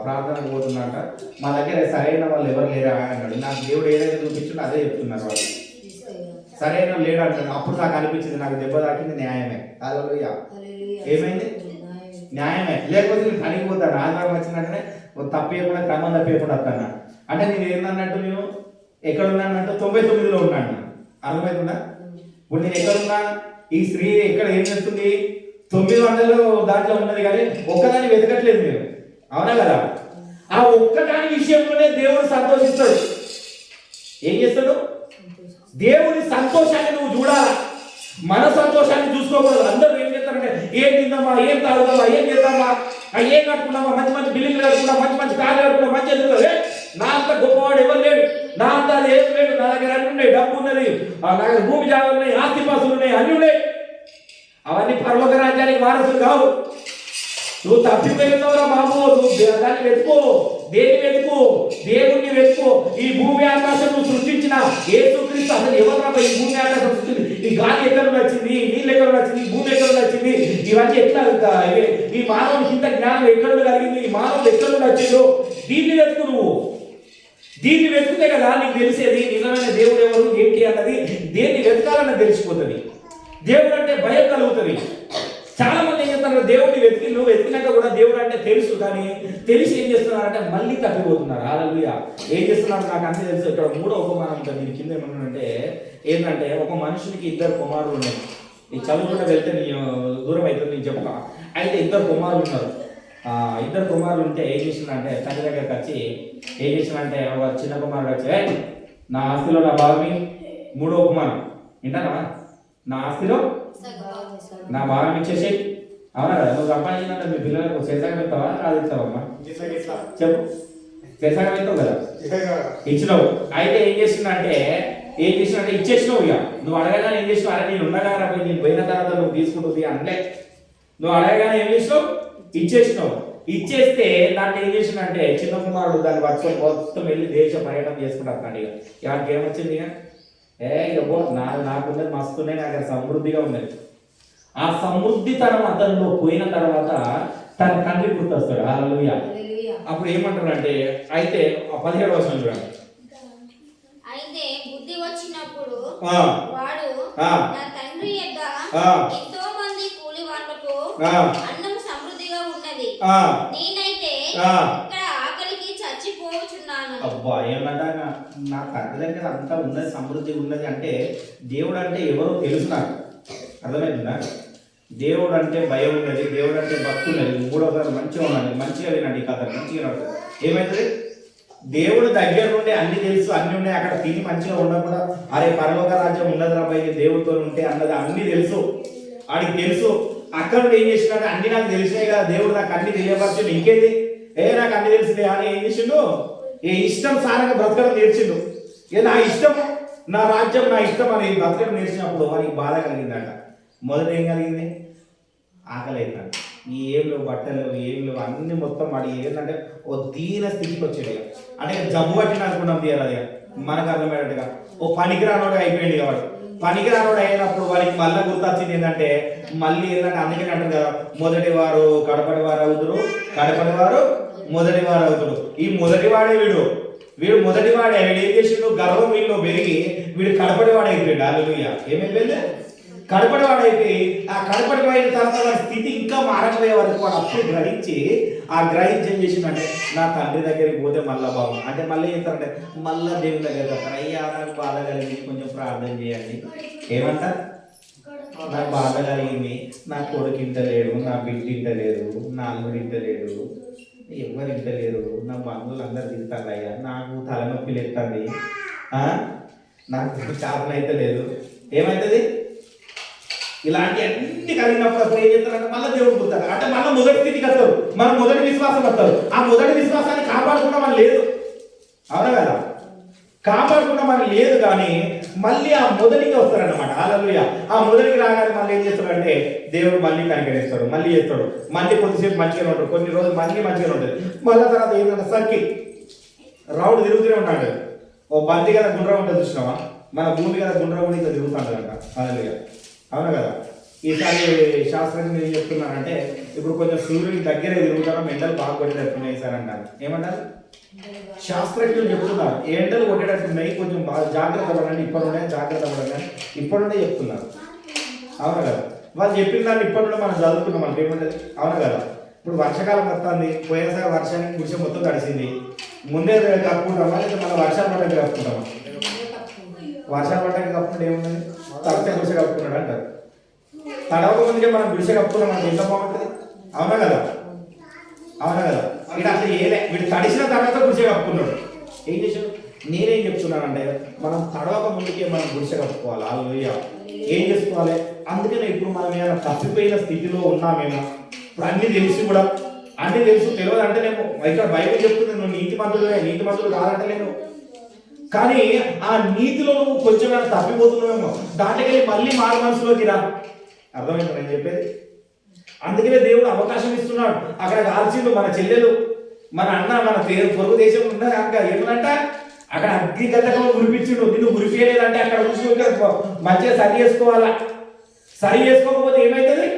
ప్రార్థనకు పోతున్నట్ట, మా దగ్గర సరైన వాళ్ళు ఎవరు లేరా అన్నాడు. నాకు దేవుడు ఏదైతే చూపించాడో అదే చెప్తున్నారు వాళ్ళు. సరైన లేడు అంటాడు. అప్పుడు నాకు అనిపించింది నాకు దెబ్బ తాకింది న్యాయమే. హల్లెలూయా. ఏమైంది? న్యాయమే. లేకపోతే నేను పనికిపోతాను. ఆదివారం వచ్చినట్టునే తప్పేయకుండా క్రమం తప్పేయకుండా వస్తాను. అంటే నేను ఏందన్నట్టు నేను ఎక్కడున్నానంటే 99లో ఉన్నాను. అర్థమవుతుందా? ఇప్పుడు నేను ఎక్కడున్నా? ఈ స్త్రీ ఎక్కడ ఏం చేస్తుంది? 900 దాంట్లో ఉన్నది కానీ ఒక్కదాన్ని వెతకట్లేదు మీరు. అవునా కదా? ఆ ఒక్కదాని విషయంలోనే దేవుడు సంతోషిస్తాడు. ఏం చేస్తాడు? దేవుని సంతోషాన్ని నువ్వు చూడాలా, మన సంతోషాన్ని చూసుకోకూడదు. అందరూ ఏం చేస్తారంటే ఏం తిందామా, ఏం తాగుదామా, ఏం చేద్దామా, ఏం కట్టుకున్నామా, మంచి మంచి బిల్డింగ్లు కట్టుకున్నాం, మంచి మంచి కార్లు కట్టుకున్నాం, మంచి ఎదురు. నా అంత గొప్పవాడు ఎవరు లేడు, నా అంత ఏం లేడు, నా దగ్గర అన్ని ఉన్నాయి, డబ్బు ఉన్నది, నా దగ్గర భూమి జాగాలు ఉన్నాయి, ఆస్తి పాసులు ఉన్నాయి, అన్ని ఉన్నాయి. అవన్నీ పరలోక రాజ్యానికి వారసులు కావు. నువ్వు తప్పిపోయినవరా బాబు, నువ్వు దాన్ని వెతుకో. దేన్ని వెతుకు? దేవుణ్ణి వెతుకో. ఈ భూమి ఆకాశం నువ్వు సృష్టించిన యేసుక్రీస్తు అసలు ఎవరు? ఈ భూమి ఆకాశం సృష్టించింది. ఈ గాలి ఎక్కడ వచ్చింది, నీళ్ళు ఎక్కడ వచ్చింది, ఈ భూమి ఎక్కడ వచ్చింది, ఇవన్నీ ఎట్లా, ఈ మానవునికి ఇంత జ్ఞానం ఎక్కడ కలిగింది, ఈ మానవుడు ఎక్కడ వచ్చిందో దీన్ని వెతుకు. నువ్వు దీన్ని వెతుకుతే కదా నీకు తెలిసేది నిజమైన దేవుడు ఎవరు ఏంటి అన్నది. దేన్ని వెతకాలన్నది తెలిసిపోతుంది. దేవుడు అంటే భయం కలుగుతుంది. చాలా మంది ఏం చేస్తున్నారు? దేవుడిని వెతికినాక కూడా దేవుడు అంటే తెలుసు, కానీ తెలిసి ఏం చేస్తున్నారంటే మళ్ళీ తప్పిపోతున్నారు. హల్లెలూయా. ఏం చేస్తున్నారు నాకు అంతే తెలుసు. ఇక్కడ 3వ ఉపమానం ఉంటుంది. దీని కింద ఏమన్నానంటే ఏంటంటే ఒక మనుషునికి 2 కుమారులు ఉన్నాయి. ఈ చదువుకుంటూ వెళ్తే నీ దూరం అవుతుంది నేను చెప్తా. అయితే 2 కుమారులు ఉన్నారు. 2 కుమారులు ఉంటే ఏం చేసిందంటే తండ్రి దగ్గరికి వచ్చి ఏం చేసిందంటే ఒక చిన్న కుమారుడు వచ్చి నా ఆస్తిలో నా భాగమి. 3వ ఉపమానం వింటానా? నా ఆస్తిలో నా భాగం ఇచ్చేసి. అవునా కదా? నువ్వు సంపాదించినంటే మీ పిల్లలకు చేసాక ఇస్తావా కాదు ఇస్తావమ్మా? చెప్పు. చేసాక ఇస్తావు కదా, ఇచ్చినావు. అయితే ఏం చేసిందంటే ఇచ్చేసినావు. ఇక నువ్వు అడగగానే ఏం చేసినావు? అరే నేను ఉండగా నేను పోయిన తర్వాత నువ్వు తీసుకుంటుంది అంటే నువ్వు అడగగానే ఏం చేసినావు? ఇచ్చేసినావు. ఇచ్చేస్తే దాన్ని ఏం చేసిందంటే చిన్న కుమారుడు దాన్ని పట్టుకొని మొత్తం వెళ్ళి దేశ పర్యటన చేసుకుంటాడు. ఇక ఎవరికి ఏమొచ్చింది? ఇక నాకున్నది మస్తున్నాయి, నాకు సమృద్ధిగా ఉన్నది. ఆ సమృద్ధితనం అతనిలో పోయిన తర్వాత తన తండ్రి గుర్తొస్తాడు. హల్లెలూయా. అప్పుడు ఏమంటారు అంటే అయితే 17వ వచనం చూడండి. అయితే బుద్ధి వచ్చినప్పుడు వాడు నా తండ్రి యొద్ద ఎంతో మంది కూలి వాళ్ళకు అన్నం సమృద్ధిగా ఉన్నది, నేనైతే ఇక్కడ ఆకలికి చచ్చిపోవచ్చున్నాను. అబ్బా ఏమన్నా నా తండ్రి దగ్గర అంతా ఉన్నది, సమృద్ధి ఉన్నది అంటే దేవుడు అంటే ఎవరో తెలుసు నాకు. అర్థమవుతుందా? దేవుడు అంటే భయం ఉన్నది, దేవుడు అంటే భక్తి ఉన్నది. మూడోసారి మంచిగా ఉన్నది, మంచిగా వినండి కథ, మంచిగా ఏమవుతుంది? దేవుడు దగ్గర నుండి అన్ని తెలుసు, అన్ని ఉన్నాయి. అక్కడ తిని మంచిగా ఉండకుండా అరే పరలోక రాజ్యం ఉన్నది రాబోయే దేవుడితో ఉంటే అన్నది అన్ని తెలుసు, ఆడికి తెలుసు. అక్కడ నుండి ఏం చేసినాడు? అన్ని నాకు తెలిసినాయి కదా, దేవుడు నాకు అన్ని తెలియపరచండి, ఇంకేంది నాకు అన్ని తెలిసింది అని ఏం చేసిండు? ఏ ఇష్టం సారంగా బ్రతకడం నేర్చిండు. నా ఇష్టం, నా రాజ్యం, నా ఇష్టం అని బ్రతకడం నేర్చినప్పుడు వారికి బాధ కలిగిందట. మొదట ఏం కలిగింది? ఆకలి అవుతాడు. ఏం లేవు, బట్టలు లేవు, ఏం లేవు, అన్ని మొత్తం వాడి ఏంటంటే ఓ దీన స్థితికి వచ్చేది. అంటే జబ్బు పట్టిన అనుకున్నాం తీయాలి, మనకు అర్థమయ్యేట్టుగా ఓ పనికిరానోడు అయిపోయింది. కాబట్టి పనికిరానోడు అయినప్పుడు వారికి మళ్ళీ గుర్తొచ్చింది ఏంటంటే, మళ్ళీ ఏంటంటే అందుకని అంటారు కదా, మొదటి వారు కడపడి వారు అవుతురు, కడపడి వారు మొదటి వారు అవుతుడు. ఈ మొదటివాడే వీడు మొదటివాడే. వీడు ఏం చేసిండు? గర్వం వీళ్ళు పెరిగి వీడు కడపడివాడు అయిపోయాడు. హల్లెలూయా. ఏమైపోయింది? కడపడివాడు అయిపోయి ఆ కడపడి అయిన తర్వాత వాడి స్థితి ఇంకా మారకపోయే వరకు వాడు అప్పుడు గ్రహించి ఏం చేసిందంటే, నా తండ్రి దగ్గరికి పోతే మళ్ళా బాగుంది అంటే మళ్ళీ ఏం చేస్తారంటే మళ్ళా దేవుని దగ్గర అయ్యా నాకు బాధ కలిగింది, కొంచెం ప్రార్థన చేయండి. ఏమంటారు? నాకు బాధ కలిగింది, నా కొడుకు ఇంటలేడు, నా బిడ్డ ఇంటలేడు, నా అల్లుడు ఇంటలేడు, ఎవరు ఇంటలేరు, నా బంధువులు అందరు తింటారు అయ్యా, నాకు తలనొప్పి లేస్తుంది, నాకు చాపన అయితే లేదు. ఏమవుతుంది? ఇలాంటి అన్ని కలిగినప్పుడు అప్పుడు ఏం చేస్తారంటే మళ్ళీ దేవుడు పుడతారు అంటే మళ్ళీ మొదటి స్థితికి వస్తారు, మనం మొదటి విశ్వాసం వస్తారు. ఆ మొదటి విశ్వాసాన్ని కాపాడుకున్న మనం లేదు, అవునా కదా? కాపాడుకున్న మనం లేదు, కానీ మళ్ళీ ఆ మొదటికి వస్తారన్నమాట. హల్లెలూయా. ఆ మొదటికి రాగానే మళ్ళీ ఏం చేస్తాడంటే దేవుడు మళ్ళీ కనికరిస్తాడు, మళ్ళీ చేస్తాడు, మళ్ళీ కొద్దిసేపు మంచిగానే ఉంటాడు, కొన్ని రోజులు మళ్ళీ మంచిగానే ఉంటుంది. మళ్ళీ తర్వాత ఏంటంటే సర్కిల్ రౌండ్ తిరుగుతూనే ఉంటాడు. ఓ బంతి కదా గుండ్రం ఉంటుంది చూసినావా, మన భూమి కదా గుండ్రం ఉండి ఇంకా తిరుగుతుంటాడంట. హల్లెలూయా. అవునా కదా? ఈసారి శాస్త్రజ్ఞులు ఏం చెప్తున్నారంటే, ఇప్పుడు కొంచెం సూర్యుడికి దగ్గర తిరుగుతాం, ఎండలు బాగా కొట్టేటట్టున్నాయి సార్ అంటారు. ఏమంటారు? శాస్త్రజ్ఞులు చెప్తున్నారు ఎండలు కొట్టేటట్టున్నాయి, కొంచెం బాగా జాగ్రత్త పడండి, ఇప్పటి నుండే జాగ్రత్త పడండి, ఇప్పటి నుండే చెప్తున్నారు. అవునా కదా? వాళ్ళు చెప్పిన దాన్ని ఇప్పటి నుండే మనం చదువుతున్నాం, మనకి ఏమంటది? అవునా కదా? ఇప్పుడు వర్షాకాలం వస్తుంది, పోయినసారి వర్షానికి గుడిసె మొత్తం తడిసింది, ముందే కప్పుకుంటామా లేదా మన వర్షాలు పడ్డానికి కప్పుకుంటామా? వర్షాలు పడ్డానికి కప్పుకుంటే ఏముంటుంది? తడితే గుడిసె కప్పుకున్నాడు అంటారు. తడవక ముందుకే మనం గుడిసె కప్పుకున్నాం అంటే ఎంత బాగుంటుంది. అవునా కదా? అవునా కదా? వీడు అసలు ఏలే, వీడు తడిసిన తర్వాత గుడిసె కప్పుకున్నాడు. ఏం చేశాడు? నేనేం చెప్తున్నానంటే, మనం తడవక ముందుకే మనం గుడిసె కప్పుకోవాలి. హల్లెలూయా. ఏం చేసుకోవాలి? అందుకనే ఇప్పుడు మనం ఏమైనా తప్పిపోయిన స్థితిలో ఉన్నామేమో, ఇప్పుడు అన్ని తెలిసి కూడా అన్ని తెలుసు తెలియదు అంటే నేను ఇక్కడ బైబిల్ చెప్తుంది నువ్వు నీతిమంతుడు కాదంటే నేను, కానీ ఆ నీతిలో నువ్వు కొంచెమైనా తప్పిపోతున్నావేమో, దాంట్లోకి మళ్ళీ మారు మనసులోకి రా. అర్థమైంది నేను చెప్పేది? అందుకనే దేవుడు అవకాశం ఇస్తున్నాడు. అక్కడ కాల్చిండు మన చెల్లెలు, మన అన్న, మన పొరుగు దేశం ఉన్నది కనుక ఏమనంట అక్కడ అగ్ని గంధకం గురిపించిండు. నిన్ను గురిపేయలేదంటే అక్కడ చూసి మంచిగా సరి చేసుకోవాలా. సరి చేసుకోకపోతే ఏమవుతుంది?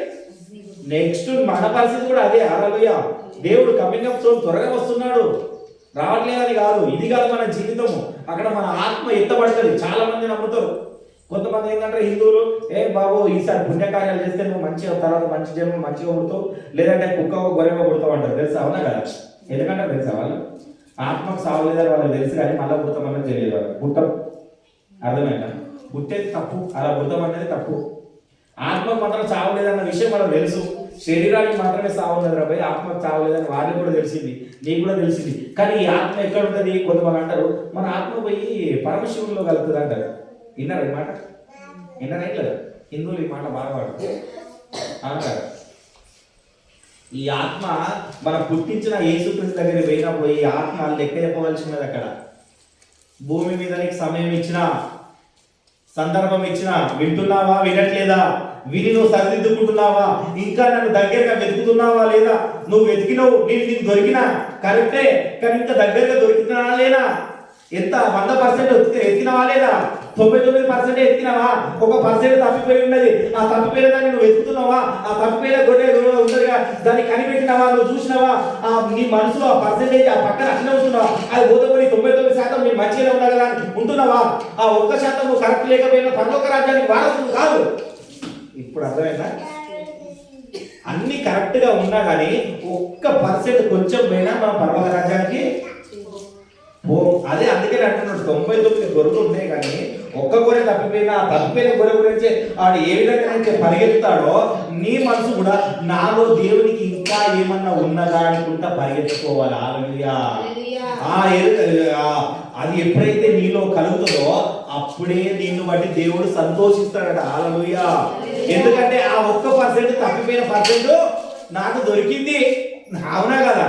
నెక్స్ట్ మన పరిస్థితి కూడా అదే. హల్లెలూయా. దేవుడు కమింగ్ అప్ త్వరగా వస్తున్నాడు, రావట్లేదని కాదు, ఇది కాదు మన జీవితము. అక్కడ మన ఆత్మ ఎత్తబడుతుంది. చాలా మంది నమ్ముతారు. కొంతమంది ఏంటంటే హిందువులు, ఏ బాబు ఈసారి పుణ్యకార్యాలు చేస్తే నువ్వు మంచిగా తర్వాత మంచి జన్మ మంచిగా పుడతావు, లేదంటే కుక్క గొర్రెగా పుడతావు అంటారు. తెలుసా? అవునా కదా? ఎందుకంటే తెలుసా వాళ్ళు ఆత్మకు సావలేదని వాళ్ళకి తెలుసు, కానీ మళ్ళీ పుడతామన్నది తెలియదు వాళ్ళు. పుట్టం. అర్థమైందా? పుట్టేది తప్పు, అలా పుడతాం అనేది తప్పు. ఆత్మకు మాత్రం చావలేదన్న విషయం వాళ్ళకి తెలుసు. శరీరానికి మాత్రమే సావున్నది రాబోయే, ఆత్మకు చావలేదని వాళ్ళకి కూడా తెలిసింది, నీకు కూడా తెలిసింది. కానీ ఈ ఆత్మ ఎక్కడ ఉంటుంది? కొంతమంది అంటారు మన ఆత్మ పోయి పరమశివుల్లో కలుగుతుంది అంటారు. విన్నారా ఈ మాట? విన్నారా? ఇట్లా హిందువులు ఈ మాట బాగా వాడుతారు. అవును కదా? ఈ ఆత్మ మనం పుట్టించిన యేసుక్రీస్తు దగ్గర పోయినప్పుడు ఈ ఆత్మ లెక్క చెప్పవలసినది. అక్కడ భూమి మీద నీకు సమయం ఇచ్చినా, సందర్భం ఇచ్చినా వింటున్నావా, వినట్లేదా? విని నువ్వు సరిదిద్దుకుంటున్నావా? ఇంకా నన్ను దగ్గరగా వెతుకుతున్నావా లేదా? నువ్వు వెతికినవు, నీకు దొరికినా కరెక్టే, కానీ ఇంకా దగ్గరగా దొరికినా లేదా? ఎంత 100% ఎత్తినవా లేదా? 99% ఎత్తినవా? 1% తప్పిపోయి ఉన్నది. ఆ తప్పిపోయిన దాన్ని నువ్వు వెతుకుతున్నావా? ఆ తప్పిపోయిన గొడ్డ ఉంటుందిగా, దాన్ని కనిపెట్టినావా? నువ్వు చూసినావా? నీ మనసులో ఆ పర్సెంటేజ్ ఆ పక్కన అట్లనే ఉంటున్నావా? అది పోతే 99% మీరు మంచిగా ఉన్నా కదా ఉంటున్నావా? ఆ 1% నువ్వు కరెక్ట్ లేకపోయినా పరలోక రాజ్యానికి వారసుడు కాదు. ఇప్పుడు అర్థమైందా? అన్ని కరెక్ట్ గా ఉన్నా కానీ 1% కొంచెం పోయినా మనం పరలోక రాజ్యానికి అదే అందుకే అంటున్నాడు 99 గొర్రెలు ఉన్నాయి కానీ ఒక్క గొర్రె తప్పిపోయినా ఆ తప్పిపోయిన గొర్రె గురించి ఆడు ఏ విధంగా అయితే పరిగెత్తాడో నీ మనసు కూడా నాలో దేవునికి ఇంకా ఏమన్నా ఉన్నదా అనుకుంటా పరిగెత్తుకోవాలి. హల్లెలూయా. అది ఎప్పుడైతే నీలో కలుగుతుందో అప్పుడే నిన్ను బట్టి దేవుడు సంతోషిస్తాడట. హల్లెలూయా. ఎందుకంటే ఆ 1% తప్పిపోయిన పర్సెంట్ నాకు దొరికింది. అవునా కదా?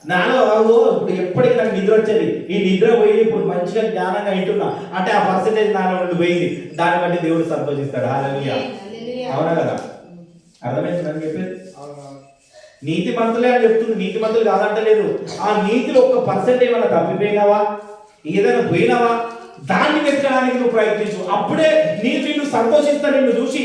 నాలో ఇప్పుడు ఎప్పటికీ నాకు నిద్ర వచ్చేది, ఈ నిద్ర పోయి ఇప్పుడు మంచిగా జ్ఞానంగా వింటున్నా అంటే ఆ పర్సెంటేజ్ నాలో నుండి పోయింది. దాన్ని బట్టి దేవుడు సంతోషిస్తాడు. హల్లెలూయా. అవునా కదా? అర్థమవుతుందని చెప్పేది. నీతి మంతులే అని చెప్తుంది, నీతి మంతులు కాదంటలేదు. ఆ నీతిలో 1% ఏమైనా తప్పిపోయినావా, ఏదైనా పోయినావా, దాన్ని వెతకడానికి నువ్వు ప్రయత్నించు. అప్పుడే నిన్ను సంతోషిస్తా. నిన్ను చూసి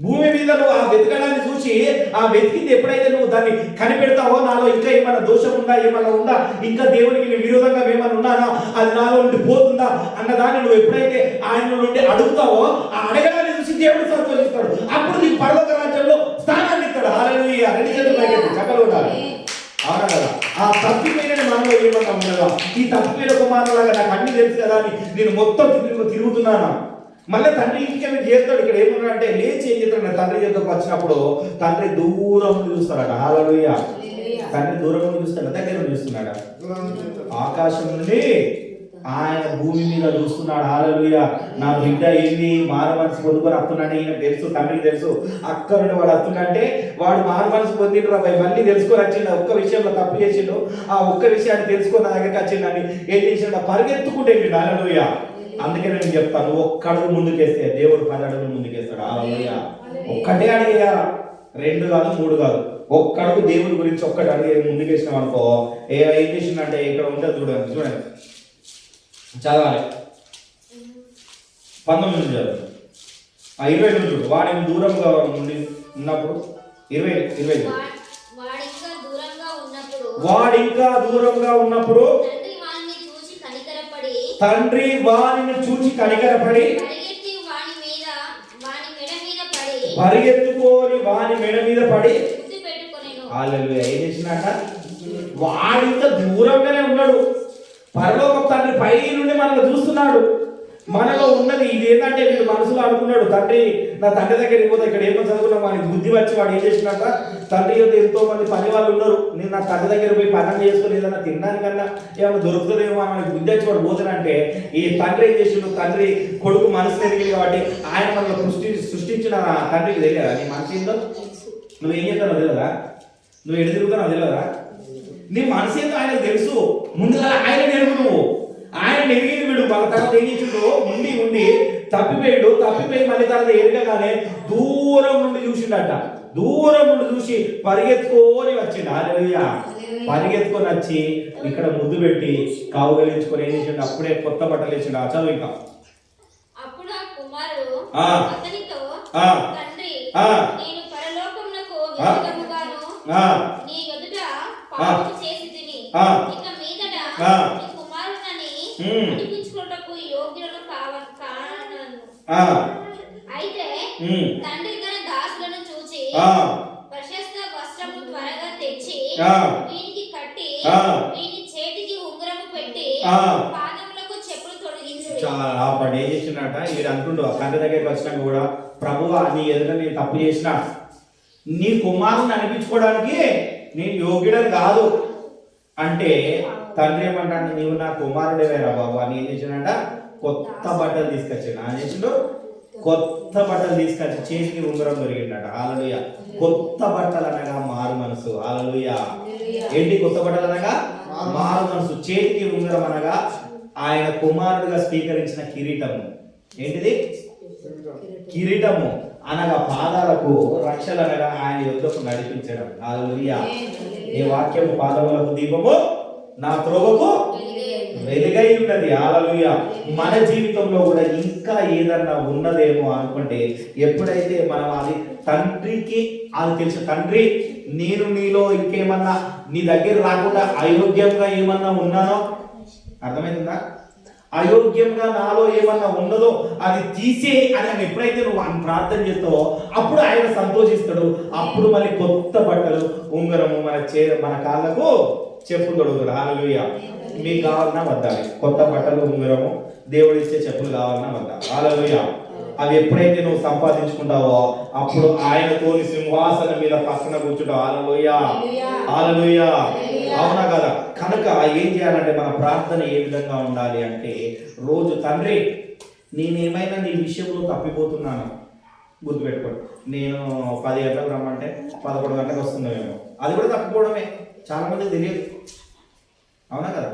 భూమి మీద నువ్వు ఆ వెతకడాన్ని చూసి ఆ వెతికింది ఎప్పుడైతే నువ్వు దాన్ని కనిపెడతావో నాలో ఇంకా ఏమైనా దోషం ఉందా, ఏమైనా ఉందా, ఇంకా దేవునికి నేను విరోధంగా ఏమైనా ఉన్నానా, అది నాలో నుండి పోతుందా అన్నదాన్ని నువ్వు ఎప్పుడైతే ఆయన నుండి అడుగుతావో ఆ అడగడాన్ని చూసి దేవుడు సంతోషిస్తాడు. అప్పుడు నీకు పరలోక రాజ్యంలో స్థానాన్ని ఇస్తాడు. హల్లెలూయా. రెండు చేతులు పైకి చక్కలు ఉండాలి. అవునా కదా? ఆ తప్పిపోయిన మనలో ఏమన్నా ఉండదా? ఈ తప్పిపోయిన కుమారులాగా నాకు అన్ని తెలుసు కదా అని నేను మొత్తం తిరుగుతున్నాను. మళ్ళీ తండ్రి ఇంటికి చేస్తాడు. ఇక్కడ ఏమన్నా అంటే లేచి ఏం చేస్తాడు, నా తండ్రి చేతికి వచ్చినప్పుడు తండ్రి దూరం చూస్తాడట. హల్లెలూయా. తండ్రి దూరం నుండి చూస్తాడు, దగ్గర నుండి చూస్తున్నాడు. ఆకాశం నుండి ఆయన భూమి మీద చూస్తున్నాడు. హల్లెలూయా. నా బిడ్డ ఏంది మారు మనసు పొందుకొని వస్తున్నాడు. ఈయన తెలుసు, తండ్రికి తెలుసు. అక్కడ నుండి వాడు వస్తున్నాడంటే వాడు మారు మనసు పొందిండు రా మళ్ళీ తెలుసుకొని వచ్చిండు. ఒక్క విషయంలో తప్పు చేసిండు, ఆ ఒక్క విషయాన్ని తెలుసుకొని నా దగ్గరికి వచ్చిండని ఏం చేసిండు, పరిగెత్తుకుంటే వెళ్ళిండు. హల్లెలూయా. అందుకే నేను చెప్తాను, ఒక్క అడుగు ముందుకేస్తే దేవుడు 10 అడుగులు ముందుకేస్తాడు. హల్లెలూయా. ఒక్కటే అడిగేయా, 2 కాదు 3 కాదు, ఒక్క అడుగు దేవుడి గురించి ఒక్కటి అడిగి ముందుకేసినాం అనుకో ఏం చేసిందంటే ఇక్కడ ఉంటుంది చూడండి, చూడండి చదవాలి 19 చదువు 20 నుంచి చూడు. వాడి దూరంగా ఉండి ఉన్నప్పుడు 20 వాడు ఇంకా దూరంగా ఉన్నప్పుడు తండ్రి వానిని చూచి కనికరపడి పరిగెత్తుకొని వాని మెడ మీద పడి హల్లెలూయా. ఏం చేసినాక వాడు ఇంకా దూరంగానే ఉన్నాడు. పరలోకపు తండ్రి పై నుండి మనల్ని చూస్తున్నాడు. మనలో ఉన్నది ఇది ఏంటంటే వీడు మనసులో అనుకున్నాడు, తండ్రి నా తండ్రి దగ్గరికి పోతే ఇక్కడ ఏమో చదువుకున్నా వానికి బుద్ధి వచ్చి వాడు ఏం చేసినట్ట, తండ్రి యొక్క ఎంతో మంది పని వాళ్ళు ఉన్నారు, నేను నా తండ్రి దగ్గర పోయి పని చేసుకుని ఏదన్నా తినడానికన్నా ఏమైనా దొరుకుతుందేమో అని మనకి బుద్ధి వచ్చి వాడు పోతానంటే ఈ తండ్రి ఏం చేసిండు, తండ్రి కొడుకు మనసు ఎదిగింది కాబట్టి ఆయన మనల్ని సృష్టించిన తండ్రికి తెలియదా నీ మనసు ఏందో, నువ్వేం చేస్తావు తెలియదా, నువ్వు ఎడు తిరుగుతావు తెలియదా, నీ మనసు ఏందో ఆయనకు తెలుసు. ముందుగా ఆయన నెరుగు, నువ్వు ఆయన నెరిగిన వీడు మన తర్వాత ఏం చేసిండు, ఉండి తప్పిపోయి మళ్ళీ తర్వాత ఎరగగానే దూరం నుండి చూసిండట. దూరం నుండి చూసి పరిగెత్తుకొని వచ్చిండు. హల్లెలూయా. పరిగెత్తుకొని వచ్చి ఇక్కడ ముద్దు పెట్టి కావుగలించుకొని ఏం చేసిండు, అప్పుడే కొత్త బట్టలు వేసిండు. చదువు ఇంకా. అప్పుడు ఆ కుమారుడు అతనితో, తండ్రి నేను పరలోకమునకు విరోధముగాను నీ ఎదుట పాపము చేసితిని, ఇక మీదట నీ కుమారుడని అనిపించుకొనుటకు యోగ్యులను కానను. అయితే తండ్రి తన దాసులను చూచి ప్రశస్త వస్త్రము త్వరగా తెచ్చి వీనికి కట్టి వీని చేతికి ఉంగరము పెట్టి పాదములకు చెప్పులు తొడిగించి చాలా పని ఏం చేసినట. వీడు అంటుండు తండ్రి దగ్గరికి వచ్చినాక కూడా, ప్రభువా నీ ఎదుట నేను తప్పు చేసిన, నీ కుమారుని అనిపించుకోవడానికి నేను యోగ్యుడని కాదు అంటే తండ్రి ఏమంటాడు, నీవు నా కుమారుడేవేరా బాబు అని ఏం చేసినట, కొత్త బట్టలు తీసుకొచ్చాడు. ఆయన చేసిండు, కొత్త బట్టలు తీసుకొచ్చి చేతికి ఉంగరం దొరికిందట. హల్లెలూయా. కొత్త బట్టలు అనగా మారు మనసు. హల్లెలూయా. ఏంటి కొత్త బట్టలు అనగా మారు మనసు, చేతికి ఉంగరం అనగా ఆయన కుమారుడుగా స్వీకరించిన కిరీటము. ఏంటిది కిరీటము అనగా పాదాలకు రక్షణ అనగా ఆయన యుద్ధకు నడిపించడం. హల్లెలూయా. ఈ వాక్యము పాదములకు దీపము నా త్రోవకు వెలుగై ఉన్నది. హల్లెలూయా. మన జీవితంలో కూడా ఇంకా ఏదన్నా ఉన్నదేమో అనుకుంటే ఎప్పుడైతే మనం అది తండ్రికి అది తెలుసు, తండ్రి నేను నీలో ఇంకేమన్నా నీ దగ్గర రాకుండా అయోగ్యంగా ఏమన్నా ఉన్నానో, అర్థమైందా, అయోగ్యంగా నాలో ఏమన్నా ఉన్నదో అది తీసే అని ఎప్పుడైతే నువ్వు ప్రార్థన చేస్తావో అప్పుడు ఆయన సంతోషిస్తాడు. అప్పుడు మళ్ళీ కొత్త బట్టలు ఉంగరము మన కాళ్ళకు చెప్పులు తొడుగుతాడు. హల్లెలూయా. మీకు కావాలన్నా వద్దాలి, కొత్త బట్టలు ఉంగరము దేవుడు ఇచ్చే చెప్పులు కావాలన్నా వద్దా. హల్లెలూయా. అవి ఎప్పుడైతే నువ్వు సంపాదించుకుంటావో అప్పుడు ఆయనతోని సింహాసనం మీద పక్కన కూర్చుంటావు. హల్లెలూయా, హల్లెలూయా. అవునా కదా? కనుక ఏం చేయాలంటే మన ప్రార్థన ఏ విధంగా ఉండాలి అంటే, రోజు తండ్రి నేనేమైనా నీ విషయంలో తప్పిపోతున్నాను గుర్తుపెట్టుకోండి. నేను 10 గంటలకు రమ్మంటే 11 గంటలకు వస్తున్నామేమో, అది కూడా తప్పిపోవడమే. చాలా మందికి తెలియదు. అవునా కదా?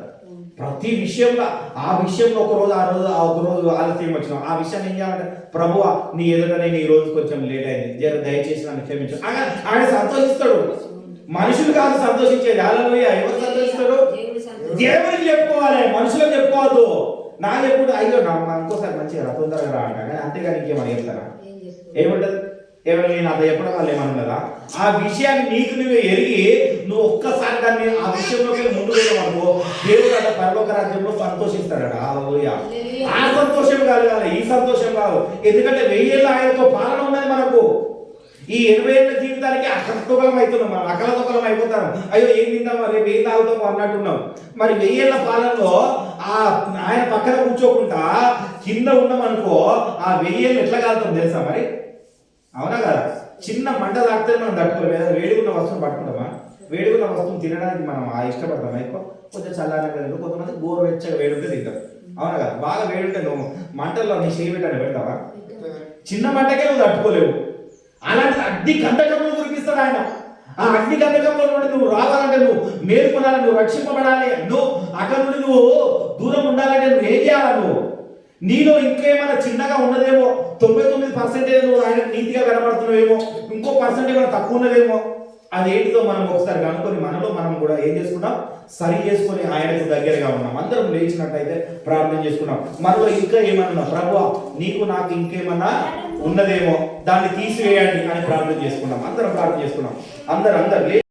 ప్రతి విషయంలో ఆ విషయంలో ఒక రోజు ఆలస్యం వచ్చినాం, ఆ విషయాన్ని ఏం చేయాలంటే, ప్రభువా నీ ఎదుట నేను ఈ రోజు కొంచెం లేట్ అయింది, దయచేసి నన్ను క్షమించు. ఆయన సంతోషిస్తాడు. మనుషులు కాదు సంతోషించేది. హల్లెలూయా. ఎవరు సంతోషిస్తాడు? దేవుడికి చెప్పుకోవాలి, మనుషులకు చెప్పుకోవద్దు. నాకు ఎప్పుడు అయ్యో ఇంకోసారి మంచిగా తొందరగా రా అంట, అంతేగాని ఇంకేమని చెప్తారా? ఏమంటది? ఏమైనా నేను అంత చెప్పడం వల్ల ఏమన్నా కదా? ఆ విషయాన్ని నీకు నువ్వు ఎరిగి నువ్వు ఒక్కసారి దాన్ని ఆ విషయంలోకి ముందు వెళ్ళమనుకో, దేవుడు అలా పరలోక రాజ్యంలో సంతోషిస్తాడట. హల్లెలూయా. ఆ సంతోషం కలగాలి, ఈ సంతోషం కాదు. ఎందుకంటే 1000 ఏళ్ళ ఆయనతో పాలన ఉన్నది మనకు. ఈ 80 ఏళ్ళ జీవితానికి అకలతొకలం అవుతున్నాం, మనం అకలతొకలం అయిపోతాం. అయ్యో ఏం తిందాం, రేపు ఏం తాగుతాం అన్నట్టున్నాం. మరి 1000 ఏళ్ళ పాలనలో ఆయన పక్కన కూర్చోకుండా కింద ఉన్నామనుకో, ఆ 1000 ఏళ్ళు ఎట్లా కాలుతాం తెలుసా మరి? అవునా కదా? చిన్న మంట తాకితే మనం తట్టుకోలేము. ఏదైనా వేడిగున్న వస్తువుని పట్టుకుంటామా? వేడిగున్న వస్తువుని తినడానికి మనం ఇష్టపడతాం. ఎక్కువ కొంచెం చల్లారగా తింటాం, కొంతమంది గోరువెచ్చగా వేడుంటే తింటారు. అవునా కదా? బాగా వేడుంటే నువ్వు మంటల్లో నీ చేయి పెట్టాలని పెడతావా? చిన్న మంటకే నువ్వు తట్టుకోలేవు. అలాంటి అగ్ని గంధకంలో కురిపిస్తాడు ఆయన. ఆ అగ్ని గంధకంలో నుండి నువ్వు రావాలంటే, నువ్వు మేల్కొనాలి, నువ్వు రక్షింపబడాలి, నువ్వు అక్కడ నుండి నువ్వు దూరం ఉండాలంటే నువ్వు ఏం చేయాలి? నువ్వు నీలో ఇంకేమైనా చిన్నగా ఉన్నదేమో, 99% నువ్వు ఆయన నీతిగా కనబడుతున్నావేమో, ఇంకో పర్సెంట్ ఏమైనా తక్కువ ఉన్నదేమో, అదేంటిదో మనం ఒకసారి కనుక్కొని మనలో మనం కూడా ఏం చేసుకున్నాం, సరి చేసుకొని ఆయనకు దగ్గరగా ఉన్నాం. అందరం లేచినట్టయితే ప్రార్థన చేసుకున్నాం. మనలో ఇంకా ఏమన్నా, ప్రభువా నీకు నాకు ఇంకేమన్నా ఉన్నదేమో దాన్ని తీసివేయండి అని ప్రార్థన చేసుకున్నాం. అందరం ప్రార్థన చేసుకున్నాం. అందరూ